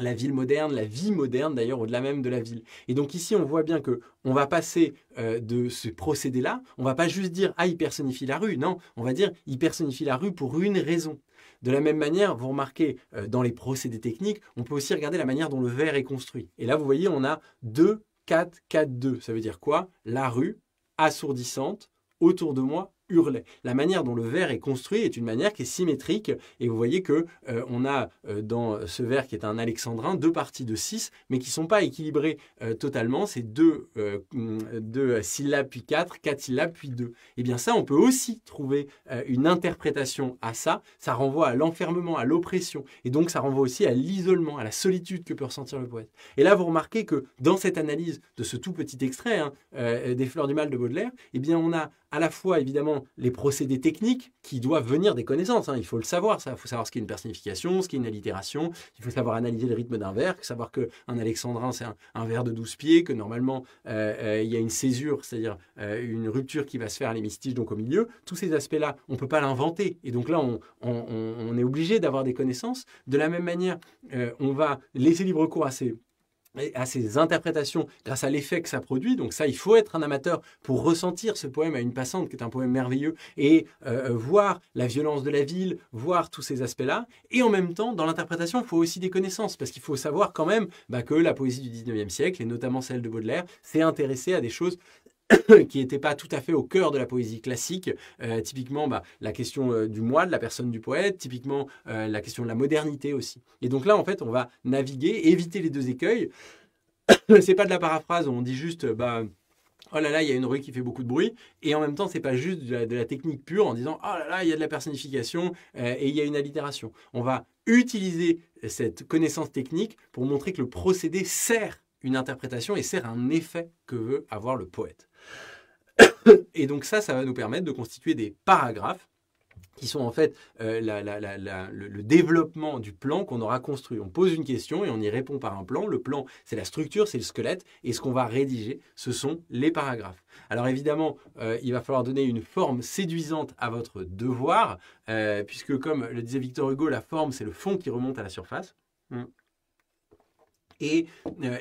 la ville moderne, la vie moderne d'ailleurs, au-delà même de la ville. Et donc ici, on voit bien qu'on va passer de ce procédé-là, on ne va pas juste dire « Ah, il personnifie la rue ». Non, on va dire « Il personnifie la rue pour une raison ». De la même manière, vous remarquez, dans les procédés techniques, on peut aussi regarder la manière dont le vers est construit. Et là, vous voyez, on a 2, 4, 4, 2. Ça veut dire quoi? La rue, assourdissante, autour de moi hurlaient. La manière dont le verre est construit est une manière qui est symétrique et vous voyez que on a dans ce verre qui est un alexandrin 2 parties de 6 mais qui ne sont pas équilibrées totalement. C'est 2 syllabes puis 4 syllabes puis 2. Et bien ça, on peut aussi trouver une interprétation à ça. Ça renvoie à l'enfermement, à l'oppression et donc ça renvoie aussi à l'isolement, à la solitude que peut ressentir le poète. Et là, vous remarquez que dans cette analyse de ce tout petit extrait des Fleurs du Mal de Baudelaire, eh bien on a à la fois évidemment les procédés techniques qui doivent venir des connaissances, il faut le savoir, il faut savoir ce qu'est une personnification, ce qu'est une allitération, il faut savoir analyser le rythme d'un vers, savoir qu'un alexandrin c'est un vers de 12 pieds, que normalement il y a une césure, c'est-à-dire une rupture qui va se faire à l'hémistiche, donc au milieu. Tous ces aspects-là, on ne peut pas l'inventer et donc là on est obligé d'avoir des connaissances. De la même manière, on va laisser libre cours à ces interprétations grâce à l'effet que ça produit. Donc ça, il faut être un amateur pour ressentir ce poème à une passante qui est un poème merveilleux et voir la violence de la ville, voir tous ces aspects-là. Et en même temps, dans l'interprétation, il faut aussi des connaissances parce qu'il faut savoir quand même que la poésie du 19e siècle, et notamment celle de Baudelaire, s'est intéressée à des choses qui n'était pas tout à fait au cœur de la poésie classique. Typiquement, la question du moi, de la personne du poète, typiquement la question de la modernité aussi. Et donc là, en fait, on va naviguer, éviter les 2 écueils. C'est pas de la paraphrase, on dit juste, oh là là, il y a une rue qui fait beaucoup de bruit. Et en même temps, c'est pas juste de la technique pure en disant, oh là là, il y a de la personnification et il y a une allitération. On va utiliser cette connaissance technique pour montrer que le procédé sert une interprétation et sert un effet que veut avoir le poète. Et donc ça va nous permettre de constituer des paragraphes qui sont en fait le développement du plan qu'on aura construit. On pose une question et on y répond par un plan. Le plan, c'est la structure, c'est le squelette. Et ce qu'on va rédiger, ce sont les paragraphes. Alors évidemment, il va falloir donner une forme séduisante à votre devoir, puisque comme le disait Victor Hugo, la forme, c'est le fond qui remonte à la surface. Et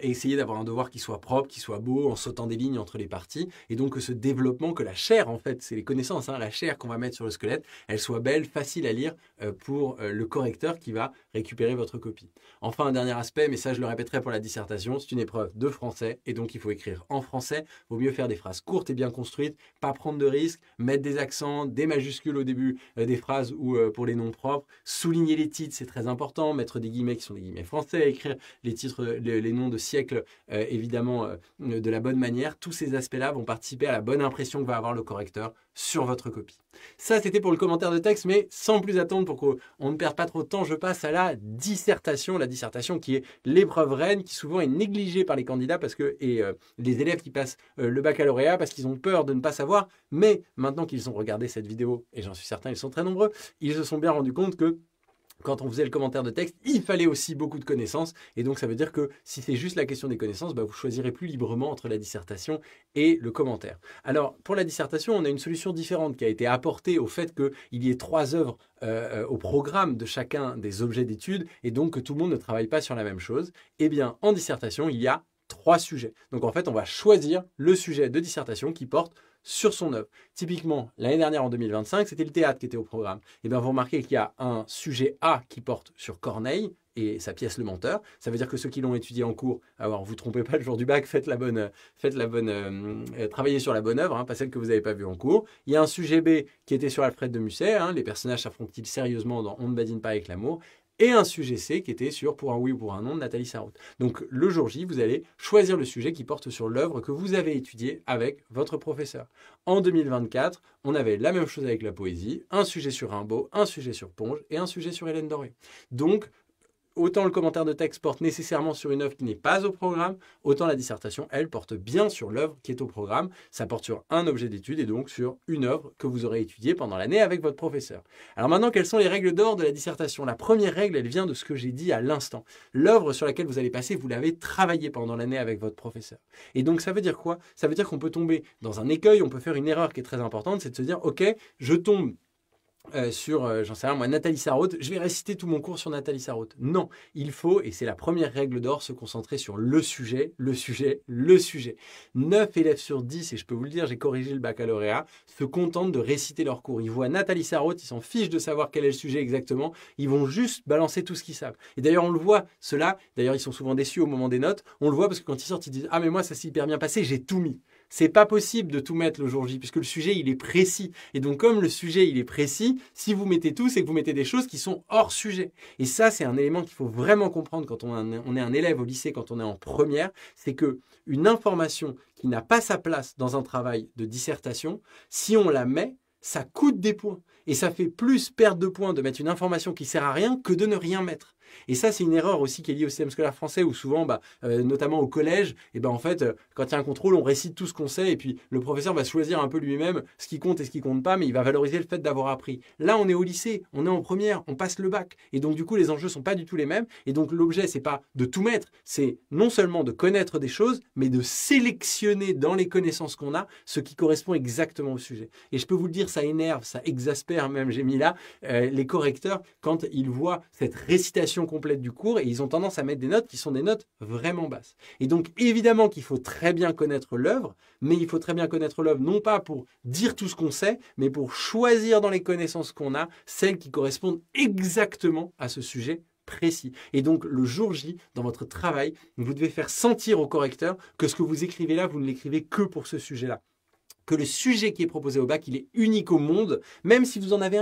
essayer d'avoir un devoir qui soit propre, qui soit beau, en sautant des lignes entre les parties. Et donc que ce développement, que la chair, en fait, c'est les connaissances, la chair qu'on va mettre sur le squelette, elle soit belle, facile à lire pour le correcteur qui va récupérer votre copie. Enfin, un dernier aspect, mais ça je le répéterai pour la dissertation, c'est une épreuve de français et donc il faut écrire en français. Il vaut mieux faire des phrases courtes et bien construites, pas prendre de risques, mettre des accents, des majuscules au début des phrases ou pour les noms propres, souligner les titres, c'est très important, mettre des guillemets qui sont des guillemets français, écrire les titres, les noms de siècles, évidemment, de la bonne manière. Tous ces aspects-là vont participer à la bonne impression que va avoir le correcteur sur votre copie. Ça, c'était pour le commentaire de texte, mais sans plus attendre, pour qu'on ne perde pas trop de temps, je passe à la dissertation. La dissertation qui est l'épreuve reine, qui souvent est négligée par les candidats et les élèves qui passent le baccalauréat parce qu'ils ont peur de ne pas savoir. Mais maintenant qu'ils ont regardé cette vidéo, et j'en suis certain, ils sont très nombreux, ils se sont bien rendus compte que quand on faisait le commentaire de texte, il fallait aussi beaucoup de connaissances. Et donc, ça veut dire que si c'est juste la question des connaissances, vous choisirez plus librement entre la dissertation et le commentaire. Alors, pour la dissertation, on a une solution différente qui a été apportée au fait qu'il y ait 3 œuvres au programme de chacun des objets d'étude et donc que tout le monde ne travaille pas sur la même chose. Eh bien, en dissertation, il y a 3 sujets. Donc, en fait, on va choisir le sujet de dissertation qui porte sur son œuvre. Typiquement, l'année dernière, en 2025, c'était le théâtre qui était au programme. Et bien, vous remarquez qu'il y a un sujet A qui porte sur Corneille et sa pièce Le Menteur. Ça veut dire que ceux qui l'ont étudié en cours, alors vous ne trompez pas le jour du bac, travaillez sur la bonne œuvre, pas celle que vous n'avez pas vue en cours. Il y a un sujet B qui était sur Alfred de Musset, les personnages s'affrontent-ils sérieusement dans On ne badine pas avec l'amour. Et un sujet C qui était sur Pour un oui ou pour un non de Nathalie Sarraute. Donc le jour J, vous allez choisir le sujet qui porte sur l'œuvre que vous avez étudiée avec votre professeur. En 2024, on avait la même chose avec la poésie, un sujet sur Rimbaud, un sujet sur Ponge et un sujet sur Hélène Doré. Donc, autant le commentaire de texte porte nécessairement sur une œuvre qui n'est pas au programme, autant la dissertation, elle, porte bien sur l'œuvre qui est au programme. Ça porte sur un objet d'étude et donc sur une œuvre que vous aurez étudiée pendant l'année avec votre professeur. Alors maintenant, quelles sont les règles d'or de la dissertation? La première règle, elle vient de ce que j'ai dit à l'instant. L'œuvre sur laquelle vous allez passer, vous l'avez travaillée pendant l'année avec votre professeur. Et donc, ça veut dire quoi? Ça veut dire qu'on peut tomber dans un écueil, on peut faire une erreur qui est très importante, c'est de se dire, ok, je tombe sur, j'en sais rien moi, Nathalie Sarraute, je vais réciter tout mon cours sur Nathalie Sarraute. Non, il faut, et c'est la première règle d'or, se concentrer sur le sujet, le sujet, le sujet. 9 élèves sur 10, et je peux vous le dire, j'ai corrigé le baccalauréat, se contentent de réciter leur cours. Ils voient Nathalie Sarraute, ils s'en fichent de savoir quel est le sujet exactement, ils vont juste balancer tout ce qu'ils savent. Et d'ailleurs, on le voit, ceux-là, d'ailleurs, ils sont souvent déçus au moment des notes, on le voit parce que quand ils sortent, ils disent « Ah mais moi, ça s'est hyper bien passé, j'ai tout mis ». C'est pas possible de tout mettre le jour J, puisque le sujet, il est précis. Et donc, comme le sujet, il est précis, si vous mettez tout, c'est que vous mettez des choses qui sont hors sujet. Et ça, c'est un élément qu'il faut vraiment comprendre quand on est un élève au lycée, quand on est en première, c'est que une information qui n'a pas sa place dans un travail de dissertation, si on la met, ça coûte des points. Et ça fait plus perdre de points de mettre une information qui sert à rien que de ne rien mettre. Et ça, c'est une erreur aussi qui est liée au système scolaire français où souvent, notamment au collège, quand il y a un contrôle, on récite tout ce qu'on sait et puis le professeur va choisir un peu lui-même ce qui compte et ce qui compte pas, mais il va valoriser le fait d'avoir appris. Là, on est au lycée, on est en première, on passe le bac. Et donc, du coup, les enjeux sont pas du tout les mêmes. Et donc, l'objet, c'est pas de tout mettre, c'est non seulement de connaître des choses, mais de sélectionner dans les connaissances qu'on a ce qui correspond exactement au sujet. Et je peux vous le dire, ça énerve, ça exaspère même, j'ai mis là, les correcteurs quand ils voient cette récitation complète du cours et ils ont tendance à mettre des notes qui sont des notes vraiment basses. Et donc évidemment qu'il faut très bien connaître l'œuvre, mais il faut très bien connaître l'œuvre non pas pour dire tout ce qu'on sait, mais pour choisir dans les connaissances qu'on a celles qui correspondent exactement à ce sujet précis. Et donc le jour J, dans votre travail, vous devez faire sentir au correcteur que ce que vous écrivez là, vous ne l'écrivez que pour ce sujet-là. Que le sujet qui est proposé au bac, il est unique au monde, même si vous en avez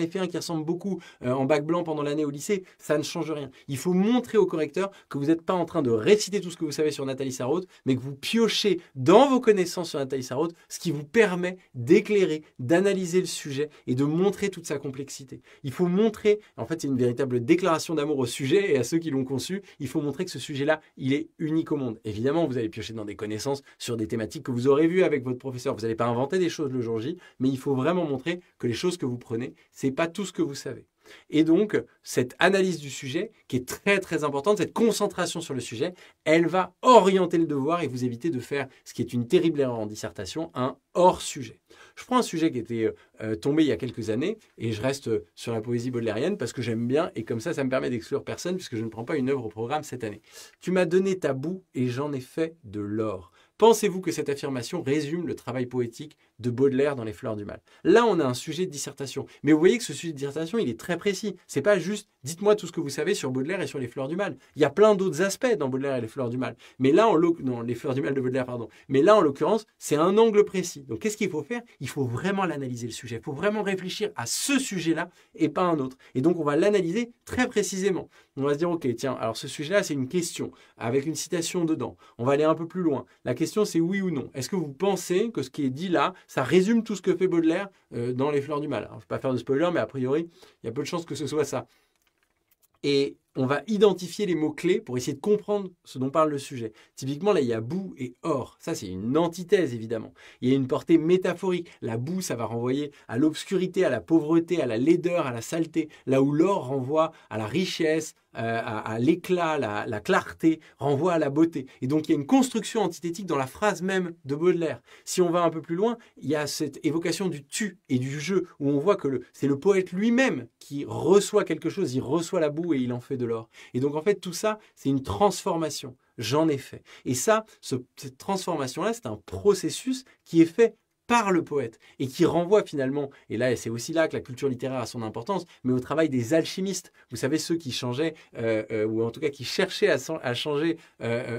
fait un qui ressemble beaucoup en bac blanc pendant l'année au lycée, ça ne change rien. Il faut montrer au correcteur que vous n'êtes pas en train de réciter tout ce que vous savez sur Nathalie Sarraute, mais que vous piochez dans vos connaissances sur Nathalie Sarraute, ce qui vous permet d'éclairer, d'analyser le sujet et de montrer toute sa complexité. Il faut montrer, en fait c'est une véritable déclaration d'amour au sujet et à ceux qui l'ont conçu, il faut montrer que ce sujet-là, il est unique au monde. Évidemment, vous allez piocher dans des connaissances sur des thématiques que vous aurez vues avec votre professeur. Vous n'allez pas inventer des choses le jour J, mais il faut vraiment montrer que les choses que vous prenez, ce n'est pas tout ce que vous savez. Et donc, cette analyse du sujet, qui est très très importante, cette concentration sur le sujet, elle va orienter le devoir et vous éviter de faire ce qui est une terrible erreur en dissertation, un hors-sujet. Je prends un sujet qui était tombé il y a quelques années et je reste sur la poésie baudelairienne parce que j'aime bien et comme ça me permet d'exclure personne puisque je ne prends pas une œuvre au programme cette année. Tu m'as donné ta boue et j'en ai fait de l'or. Pensez-vous que cette affirmation résume le travail poétique de Baudelaire dans Les Fleurs du Mal? Là, on a un sujet de dissertation. Mais vous voyez que ce sujet de dissertation, il est très précis. C'est pas juste « dites-moi tout ce que vous savez sur Baudelaire et sur Les Fleurs du Mal ». Il y a plein d'autres aspects dans Baudelaire et Les Fleurs du Mal. Mais là, dans Les Fleurs du Mal de Baudelaire, pardon. Mais là, en l'occurrence, c'est un angle précis. Donc, qu'est-ce qu'il faut faire? Il faut vraiment l'analyser, le sujet. Il faut vraiment réfléchir à ce sujet-là et pas un autre. Et donc, on va l'analyser très précisément. On va se dire « Ok, tiens, alors ce sujet-là, c'est une question avec une citation dedans. On va aller un peu plus loin. La question, c'est oui ou non. Est-ce que vous pensez que ce qui est dit là, ça résume tout ce que fait Baudelaire dans Les Fleurs du Mal? Alors, je ne vais pas faire de spoiler, mais a priori, il y a peu de chances que ce soit ça. Et on va identifier les mots-clés pour essayer de comprendre ce dont parle le sujet. Typiquement, là, il y a boue et or. Ça, c'est une antithèse, évidemment. Il y a une portée métaphorique. La boue, ça va renvoyer à l'obscurité, à la pauvreté, à la laideur, à la saleté. Là où l'or renvoie à la richesse, à l'éclat, la clarté, renvoie à la beauté. Et donc, il y a une construction antithétique dans la phrase même de Baudelaire. Si on va un peu plus loin, il y a cette évocation du tu et du je, où on voit que c'est le poète lui-même qui reçoit quelque chose, il reçoit la boue et il en fait de l'or. Et donc, en fait, tout ça, c'est une transformation. J'en ai fait. Et ça, cette transformation-là, c'est un processus qui est fait par le poète et qui renvoie finalement, et là c'est aussi là que la culture littéraire a son importance, mais au travail des alchimistes. Vous savez, ceux qui changeaient, ou en tout cas qui cherchaient à changer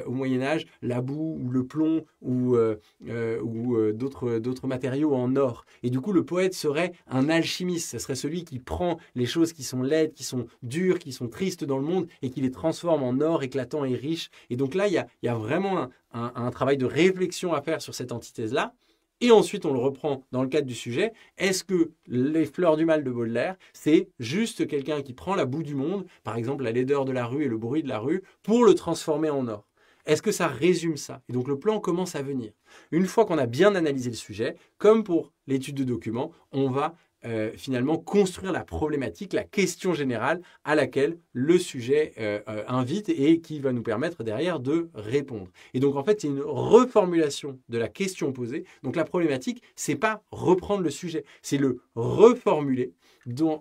au Moyen-Âge la boue ou le plomb ou d'autres matériaux en or. Et du coup, le poète serait un alchimiste. Ce serait celui qui prend les choses qui sont laides, qui sont dures, qui sont tristes dans le monde et qui les transforme en or éclatant et riche. Et donc là, il y a vraiment un travail de réflexion à faire sur cette antithèse-là. Et ensuite, on le reprend dans le cadre du sujet. Est-ce que Les Fleurs du Mal de Baudelaire, c'est juste quelqu'un qui prend la boue du monde, par exemple la laideur de la rue et le bruit de la rue, pour le transformer en or? Est-ce que ça résume ça? Et donc le plan commence à venir. Une fois qu'on a bien analysé le sujet, comme pour l'étude de documents, on va finalement construire la problématique, la question générale à laquelle le sujet invite et qui va nous permettre derrière de répondre. Et donc en fait, c'est une reformulation de la question posée. Donc la problématique, c'est pas reprendre le sujet, c'est le reformuler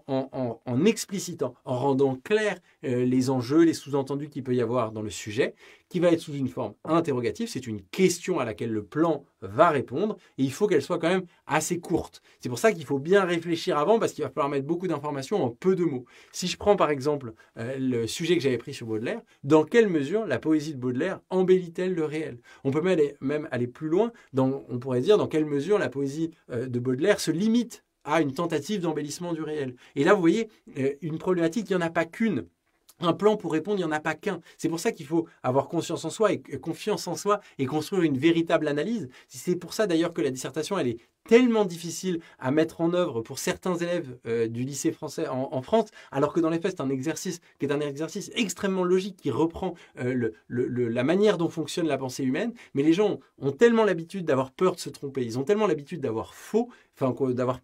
en explicitant, en rendant clair les enjeux, les sous-entendus qu'il peut y avoir dans le sujet, qui va être sous une forme interrogative. C'est une question à laquelle le plan va répondre et il faut qu'elle soit quand même assez courte. C'est pour ça qu'il faut bien réfléchir avant parce qu'il va falloir mettre beaucoup d'informations en peu de mots. Si je prends par exemple le sujet que j'avais pris sur Baudelaire, dans quelle mesure la poésie de Baudelaire embellit-elle le réel? On peut même aller plus loin, on pourrait dire dans quelle mesure la poésie de Baudelaire se limite à une tentative d'embellissement du réel. Et là, vous voyez, une problématique, il n'y en a pas qu'une. Un plan pour répondre, il n'y en a pas qu'un. C'est pour ça qu'il faut avoir conscience en soi et confiance en soi et construire une véritable analyse. C'est pour ça d'ailleurs que la dissertation, elle est tellement difficile à mettre en œuvre pour certains élèves du lycée français en France, alors que dans les faits, c'est un exercice qui est un exercice extrêmement logique qui reprend la manière dont fonctionne la pensée humaine. Mais les gens ont tellement l'habitude d'avoir peur de se tromper, ils ont tellement l'habitude d'avoir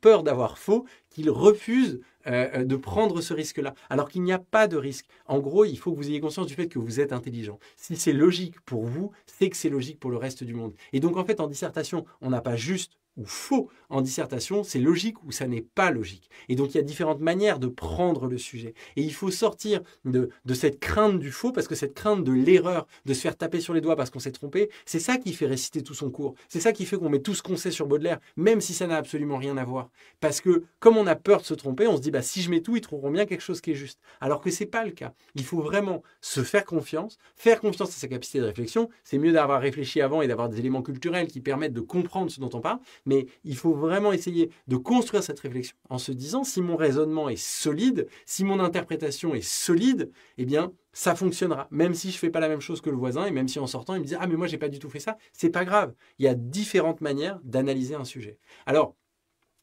peur d'avoir faux, qu'ils refusent de prendre ce risque-là, alors qu'il n'y a pas de risque. En gros, il faut que vous ayez conscience du fait que vous êtes intelligent. Si c'est logique pour vous, c'est que c'est logique pour le reste du monde. Et donc, en fait, en dissertation, on n'a pas juste ou faux. En dissertation, c'est logique ou ça n'est pas logique. Et donc, il y a différentes manières de prendre le sujet. Et il faut sortir de cette crainte du faux, parce que cette crainte de l'erreur, de se faire taper sur les doigts parce qu'on s'est trompé, c'est ça qui fait réciter tout son cours. C'est ça qui fait qu'on met tout ce qu'on sait sur Baudelaire, même si ça n'a absolument rien à voir. Parce que, comme on a peur de se tromper, on se dit, si je mets tout, ils trouveront bien quelque chose qui est juste. Alors que ce n'est pas le cas. Il faut vraiment se faire confiance à sa capacité de réflexion. C'est mieux d'avoir réfléchi avant et d'avoir des éléments culturels qui permettent de comprendre ce dont on parle. Mais il faut vraiment essayer de construire cette réflexion en se disant, si mon raisonnement est solide, si mon interprétation est solide, eh bien, ça fonctionnera. Même si je ne fais pas la même chose que le voisin et même si en sortant, il me dit « Ah, mais moi, je n'ai pas du tout fait ça », c'est pas grave. Il y a différentes manières d'analyser un sujet. Alors,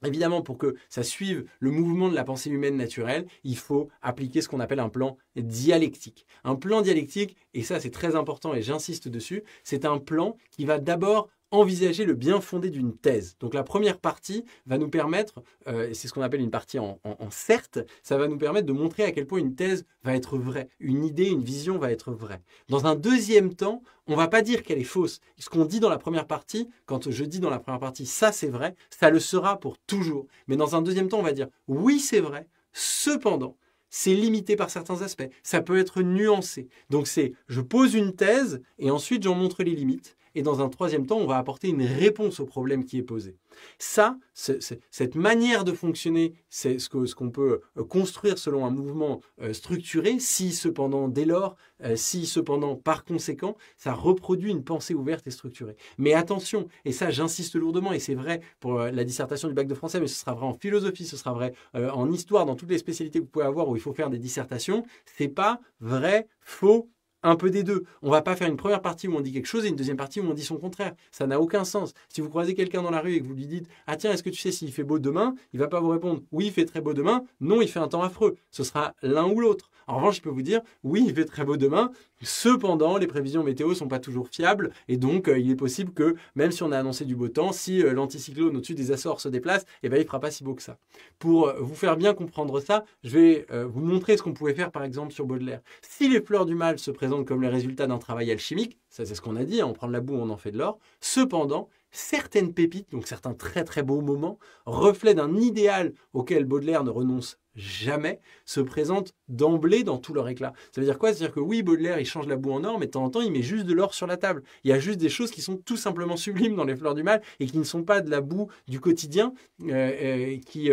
évidemment, pour que ça suive le mouvement de la pensée humaine naturelle, il faut appliquer ce qu'on appelle un plan dialectique. Un plan dialectique, et ça c'est très important et j'insiste dessus, c'est un plan qui va d'abord envisager le bien fondé d'une thèse. Donc la première partie va nous permettre, et c'est ce qu'on appelle une partie en certes, ça va nous permettre de montrer à quel point une thèse va être vraie, une idée, une vision va être vraie. Dans un deuxième temps, on ne va pas dire qu'elle est fausse. Ce qu'on dit dans la première partie, quand je dis dans la première partie ça c'est vrai, ça le sera pour toujours. Mais dans un deuxième temps, on va dire oui c'est vrai, cependant, c'est limité par certains aspects. Ça peut être nuancé. Donc je pose une thèse et ensuite j'en montre les limites. Et dans un troisième temps, on va apporter une réponse au problème qui est posé. Ça, cette manière de fonctionner, c'est ce qu'on peut construire selon un mouvement structuré, si cependant, dès lors, si cependant, par conséquent, ça reproduit une pensée ouverte et structurée. Mais attention, et ça j'insiste lourdement, et c'est vrai pour la dissertation du bac de français, mais ce sera vrai en philosophie, ce sera vrai en histoire, dans toutes les spécialités que vous pouvez avoir où il faut faire des dissertations, c'est pas vrai, faux, un peu des deux. On ne va pas faire une première partie où on dit quelque chose et une deuxième partie où on dit son contraire. Ça n'a aucun sens. Si vous croisez quelqu'un dans la rue et que vous lui dites « Ah tiens, est-ce que tu sais s'il fait beau demain ?» Il ne va pas vous répondre « Oui, il fait très beau demain. Non, il fait un temps affreux. » Ce sera l'un ou l'autre. En revanche, je peux vous dire « Oui, il fait très beau demain. Cependant, les prévisions météo ne sont pas toujours fiables et donc il est possible que même si on a annoncé du beau temps, si l'anticyclone au-dessus des Açores se déplace, il ne fera pas si beau que ça. » Pour vous faire bien comprendre ça, je vais vous montrer ce qu'on pouvait faire par exemple sur Baudelaire. Si les fleurs du mal se présentent comme les résultats d'un travail alchimique, ça c'est ce qu'on a dit, on prend de la boue, on en fait de l'or, cependant, certaines pépites, donc certains très très beaux moments, reflets d'un idéal auquel Baudelaire ne renonce jamais, se présentent d'emblée dans tout leur éclat. Ça veut dire quoi? C'est-à-dire que oui, Baudelaire, il change la boue en or, mais de temps en temps, il met juste de l'or sur la table. Il y a juste des choses qui sont tout simplement sublimes dans les fleurs du mal et qui ne sont pas de la boue du quotidien qui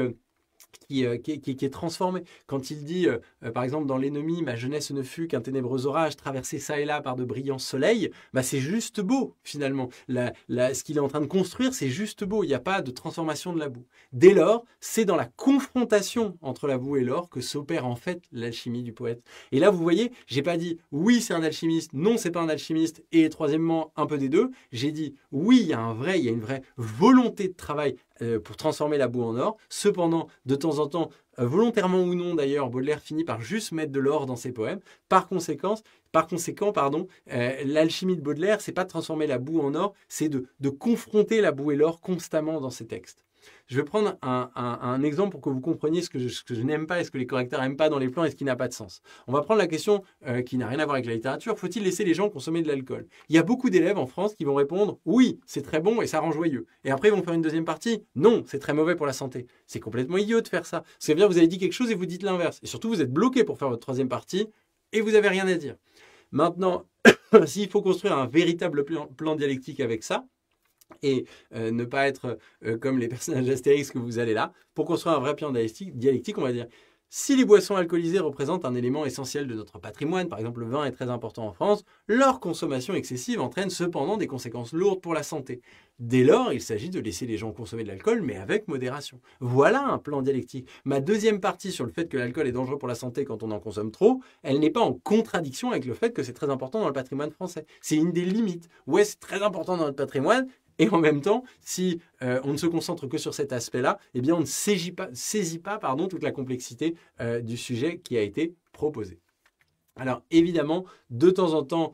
est transformé. Quand il dit, par exemple, dans L'Ennemi, ma jeunesse ne fut qu'un ténébreux orage traversé ça et là par de brillants soleils, c'est juste beau, finalement. Ce qu'il est en train de construire, c'est juste beau. Il n'y a pas de transformation de la boue. Dès lors, c'est dans la confrontation entre la boue et l'or que s'opère en fait l'alchimie du poète. Et là, vous voyez, j'ai pas dit oui, c'est un alchimiste, non, c'est pas un alchimiste, et troisièmement, un peu des deux. J'ai dit oui, il y a une vraie volonté de travail pour transformer la boue en or. Cependant, de temps en temps, volontairement ou non d'ailleurs, Baudelaire finit par juste mettre de l'or dans ses poèmes. Par conséquent, l'alchimie de Baudelaire, c'est pas de transformer la boue en or, c'est de confronter la boue et l'or constamment dans ses textes. Je vais prendre un exemple pour que vous compreniez ce que je n'aime pas et ce que les correcteurs n'aiment pas dans les plans et ce qui n'a pas de sens. On va prendre la question qui n'a rien à voir avec la littérature. Faut-il laisser les gens consommer de l'alcool? Il y a beaucoup d'élèves en France qui vont répondre « Oui, c'est très bon et ça rend joyeux ». Et après, ils vont faire une deuxième partie « Non, c'est très mauvais pour la santé ». C'est complètement idiot de faire ça. C'est-à-dire vous avez dit quelque chose et vous dites l'inverse. Et surtout, vous êtes bloqué pour faire votre troisième partie et vous n'avez rien à dire. Maintenant, s'il faut construire un véritable plan dialectique avec ça, et ne pas être comme les personnages d'Astérix que vous allez là, pour construire un vrai plan dialectique, on va dire, si les boissons alcoolisées représentent un élément essentiel de notre patrimoine, par exemple le vin est très important en France, leur consommation excessive entraîne cependant des conséquences lourdes pour la santé. Dès lors, il s'agit de laisser les gens consommer de l'alcool, mais avec modération. Voilà un plan dialectique. Ma deuxième partie sur le fait que l'alcool est dangereux pour la santé quand on en consomme trop, elle n'est pas en contradiction avec le fait que c'est très important dans le patrimoine français. C'est une des limites. Ouais, c'est très important dans notre patrimoine, et en même temps, si on ne se concentre que sur cet aspect-là, eh bien on ne saisit pas toute la complexité du sujet qui a été proposé. Alors évidemment, de temps en temps,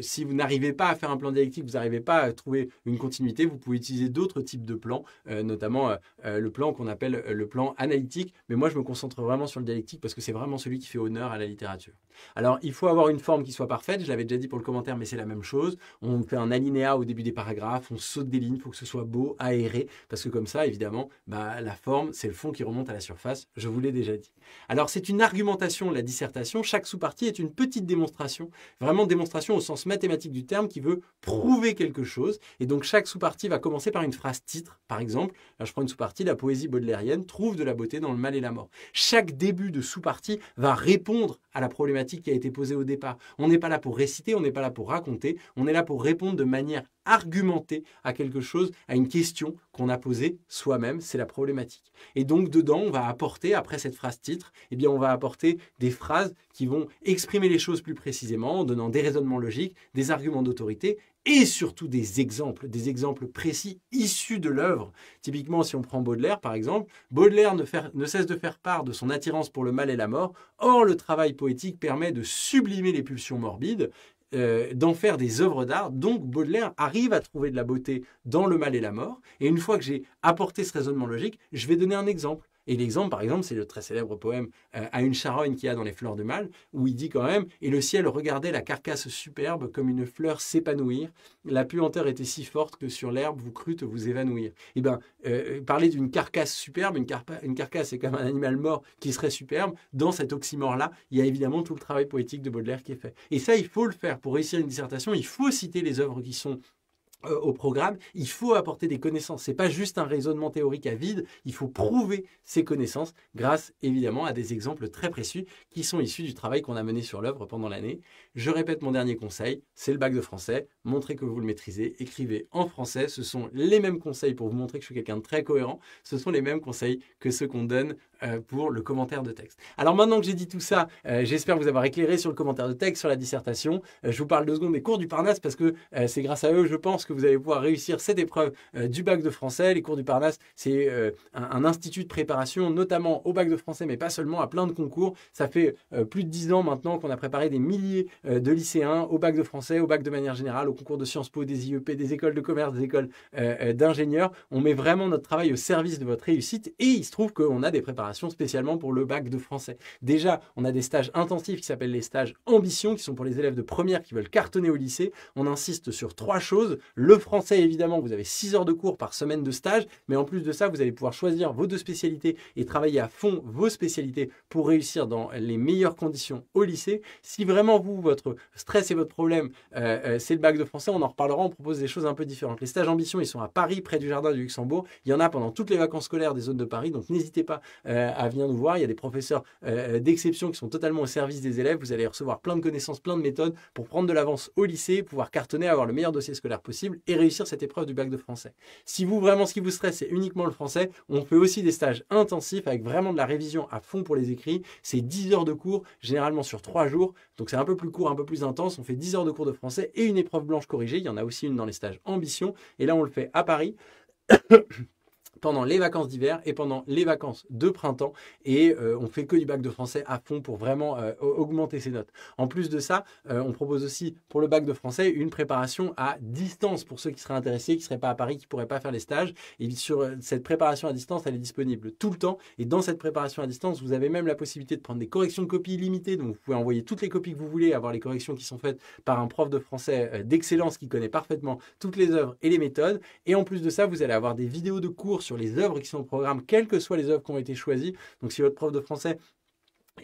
si vous n'arrivez pas à faire un plan dialectique, vous n'arrivez pas à trouver une continuité, vous pouvez utiliser d'autres types de plans, notamment le plan qu'on appelle le plan analytique. Mais moi, je me concentre vraiment sur le dialectique parce que c'est vraiment celui qui fait honneur à la littérature. Alors, il faut avoir une forme qui soit parfaite. Je l'avais déjà dit pour le commentaire, mais c'est la même chose. On fait un alinéa au début des paragraphes, on saute des lignes, il faut que ce soit beau, aéré, parce que comme ça, évidemment, la forme, c'est le fond qui remonte à la surface. Je vous l'ai déjà dit. Alors, c'est une argumentation, la dissertation. Chaque sous-partie est une petite démonstration, vraiment démonstration au sens mathématique du terme qui veut prouver quelque chose. Et donc, chaque sous-partie va commencer par une phrase titre, par exemple. Là, je prends une sous-partie, la poésie baudelairienne trouve de la beauté dans le mal et la mort. Chaque début de sous-partie va répondre à la problématique qui a été posée au départ. On n'est pas là pour réciter, on n'est pas là pour raconter, on est là pour répondre de manière argumentée à quelque chose, à une question qu'on a posée soi-même, c'est la problématique. Et donc dedans, on va apporter, après cette phrase titre, eh bien on va apporter des phrases qui vont exprimer les choses plus précisément, en donnant des raisonnements logiques, des arguments d'autorité, et surtout des exemples précis issus de l'œuvre. Typiquement, si on prend Baudelaire, par exemple, Baudelaire ne cesse de faire part de son attirance pour le mal et la mort. Or, le travail poétique permet de sublimer les pulsions morbides, d'en faire des œuvres d'art. Donc, Baudelaire arrive à trouver de la beauté dans le mal et la mort. Et une fois que j'ai apporté ce raisonnement logique, je vais donner un exemple. Et l'exemple, par exemple, c'est le très célèbre poème À une charogne qu'il y a dans Les Fleurs du Mal, où il dit quand même « Et le ciel regardait la carcasse superbe comme une fleur s'épanouir. La puanteur était si forte que sur l'herbe vous crûtes vous évanouir. » Eh bien, parler d'une carcasse superbe, une carcasse c'est comme un animal mort qui serait superbe, dans cet oxymore-là, il y a évidemment tout le travail poétique de Baudelaire qui est fait. Et ça, il faut le faire. Pour réussir une dissertation, il faut citer les œuvres qui sont au programme, il faut apporter des connaissances. Ce n'est pas juste un raisonnement théorique à vide, il faut prouver ces connaissances grâce évidemment à des exemples très précis qui sont issus du travail qu'on a mené sur l'œuvre pendant l'année. Je répète mon dernier conseil, c'est le bac de français. Montrez que vous le maîtrisez, écrivez en français. Ce sont les mêmes conseils pour vous montrer que je suis quelqu'un de très cohérent. Ce sont les mêmes conseils que ceux qu'on donne pour le commentaire de texte. Alors maintenant que j'ai dit tout ça, j'espère vous avoir éclairé sur le commentaire de texte, sur la dissertation. Je vous parle 2 secondes des cours du Parnasse parce que c'est grâce à eux, je pense, que vous allez pouvoir réussir cette épreuve du bac de français. Les cours du Parnasse, c'est un institut de préparation, notamment au bac de français, mais pas seulement, à plein de concours. Ça fait plus de 10 ans maintenant qu'on a préparé des milliers de lycéens au bac de français, au bac de manière générale, au concours de Sciences Po, des IEP, des écoles de commerce, des écoles d'ingénieurs. On met vraiment notre travail au service de votre réussite et il se trouve qu'on a des préparations spécialement pour le bac de français. Déjà, on a des stages intensifs qui s'appellent les stages ambition, qui sont pour les élèves de première qui veulent cartonner au lycée. On insiste sur 3 choses. Le français, évidemment, vous avez 6 heures de cours par semaine de stage, mais en plus de ça, vous allez pouvoir choisir vos 2 spécialités et travailler à fond vos spécialités pour réussir dans les meilleures conditions au lycée. Si vraiment vous, votre stress et votre problème, c'est le bac de français, on en reparlera, on propose des choses un peu différentes. Les stages ambition, ils sont à Paris, près du Jardin du Luxembourg. Il y en a pendant toutes les vacances scolaires des zones de Paris, donc n'hésitez pas à venir nous voir. Il y a des professeurs d'exception qui sont totalement au service des élèves. Vous allez recevoir plein de connaissances, plein de méthodes pour prendre de l'avance au lycée, pouvoir cartonner, avoir le meilleur dossier scolaire possible et réussir cette épreuve du bac de français. Si vous, vraiment, ce qui vous stresse, c'est uniquement le français, on fait aussi des stages intensifs avec vraiment de la révision à fond pour les écrits. C'est 10 heures de cours, généralement sur 3 jours. Donc c'est un peu plus court, un peu plus intense. On fait 10 heures de cours de français et une épreuve blanche corrigée. Il y en a aussi une dans les stages ambition. Et là, on le fait à Paris. Pendant les vacances d'hiver et pendant les vacances de printemps et on fait que du bac de français à fond pour vraiment augmenter ses notes. En plus de ça, on propose aussi pour le bac de français une préparation à distance pour ceux qui seraient intéressés, qui ne seraient pas à Paris, qui ne pourraient pas faire les stages. Et sur cette préparation à distance, elle est disponible tout le temps et dans cette préparation à distance, vous avez même la possibilité de prendre des corrections de copies illimitées, donc vous pouvez envoyer toutes les copies que vous voulez, avoir les corrections qui sont faites par un prof de français d'excellence qui connaît parfaitement toutes les œuvres et les méthodes. Et en plus de ça, vous allez avoir des vidéos de cours sur les œuvres qui sont au programme, quelles que soient les œuvres qui ont été choisies. Donc si votre prof de français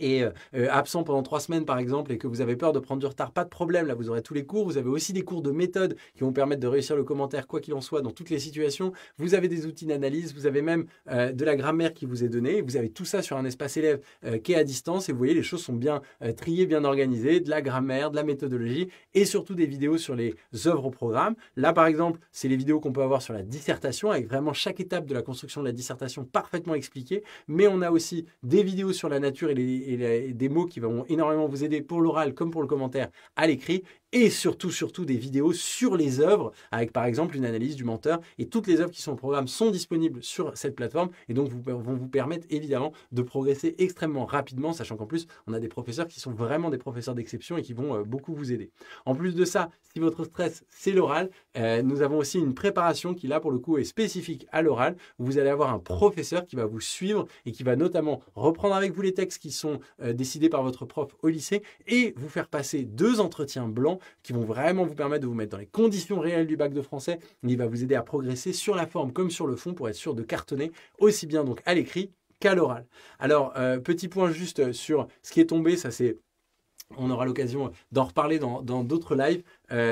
et absent pendant 3 semaines par exemple et que vous avez peur de prendre du retard, pas de problème, là vous aurez tous les cours, vous avez aussi des cours de méthode qui vont permettre de réussir le commentaire quoi qu'il en soit dans toutes les situations, vous avez des outils d'analyse, vous avez même de la grammaire qui vous est donnée, vous avez tout ça sur un espace élève qui est à distance et vous voyez les choses sont bien triées, bien organisées, de la grammaire, de la méthodologie et surtout des vidéos sur les œuvres au programme. Là par exemple, c'est les vidéos qu'on peut avoir sur la dissertation avec vraiment chaque étape de la construction de la dissertation parfaitement expliquée, mais on a aussi des vidéos sur la nature et des mots qui vont énormément vous aider pour l'oral comme pour le commentaire à l'écrit et surtout des vidéos sur les œuvres avec par exemple une analyse du menteur et toutes les œuvres qui sont au programme sont disponibles sur cette plateforme et donc vont vous permettre évidemment de progresser extrêmement rapidement sachant qu'en plus on a des professeurs qui sont vraiment des professeurs d'exception et qui vont beaucoup vous aider. En plus de ça, si votre stress c'est l'oral, nous avons aussi une préparation qui là pour le coup est spécifique à l'oral où vous allez avoir un professeur qui va vous suivre et qui va notamment reprendre avec vous les textes qui sont décidés par votre prof au lycée et vous faire passer 2 entretiens blancs qui vont vraiment vous permettre de vous mettre dans les conditions réelles du bac de français. Il va vous aider à progresser sur la forme comme sur le fond pour être sûr de cartonner aussi bien donc à l'écrit qu'à l'oral. Alors, petit point juste sur ce qui est tombé, ça c'est... On aura l'occasion d'en reparler dans d'autres lives.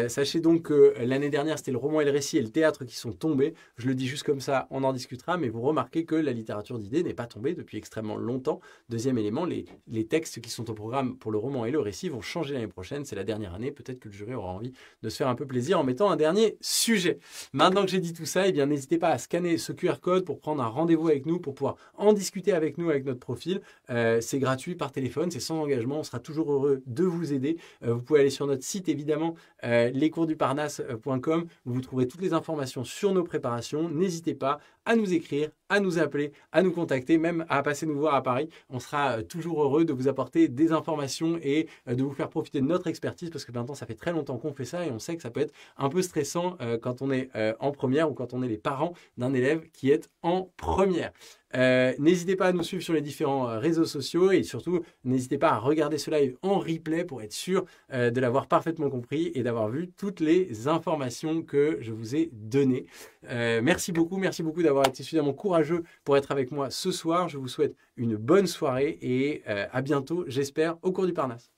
Sachez donc que l'année dernière, c'était le roman et le récit et le théâtre qui sont tombés. Je le dis juste comme ça, on en discutera, mais vous remarquez que la littérature d'idées n'est pas tombée depuis extrêmement longtemps. Deuxième élément, les textes qui sont au programme pour le roman et le récit vont changer l'année prochaine. C'est la dernière année. Peut-être que le jury aura envie de se faire un peu plaisir en mettant un dernier sujet. Maintenant que j'ai dit tout ça, eh bien, n'hésitez pas à scanner ce QR code pour prendre un rendez-vous avec nous, pour pouvoir en discuter avec nous, avec notre profil. C'est gratuit par téléphone, c'est sans engagement. On sera toujours heureux de vous aider. Vous pouvez aller sur notre site, évidemment, lescoursduparnasse.com où vous trouverez toutes les informations sur nos préparations. N'hésitez pas à nous écrire, à nous appeler, à nous contacter, même à passer nous voir à Paris. On sera toujours heureux de vous apporter des informations et de vous faire profiter de notre expertise parce que maintenant, ça fait très longtemps qu'on fait ça et on sait que ça peut être un peu stressant quand on est en première ou quand on est les parents d'un élève qui est en première. N'hésitez pas à nous suivre sur les différents réseaux sociaux et surtout n'hésitez pas à regarder ce live en replay pour être sûr de l'avoir parfaitement compris et d'avoir vu toutes les informations que je vous ai données. Merci beaucoup d'avoir été suffisamment courageux pour être avec moi ce soir. Je vous souhaite une bonne soirée et à bientôt, j'espère, au cours du Parnasse.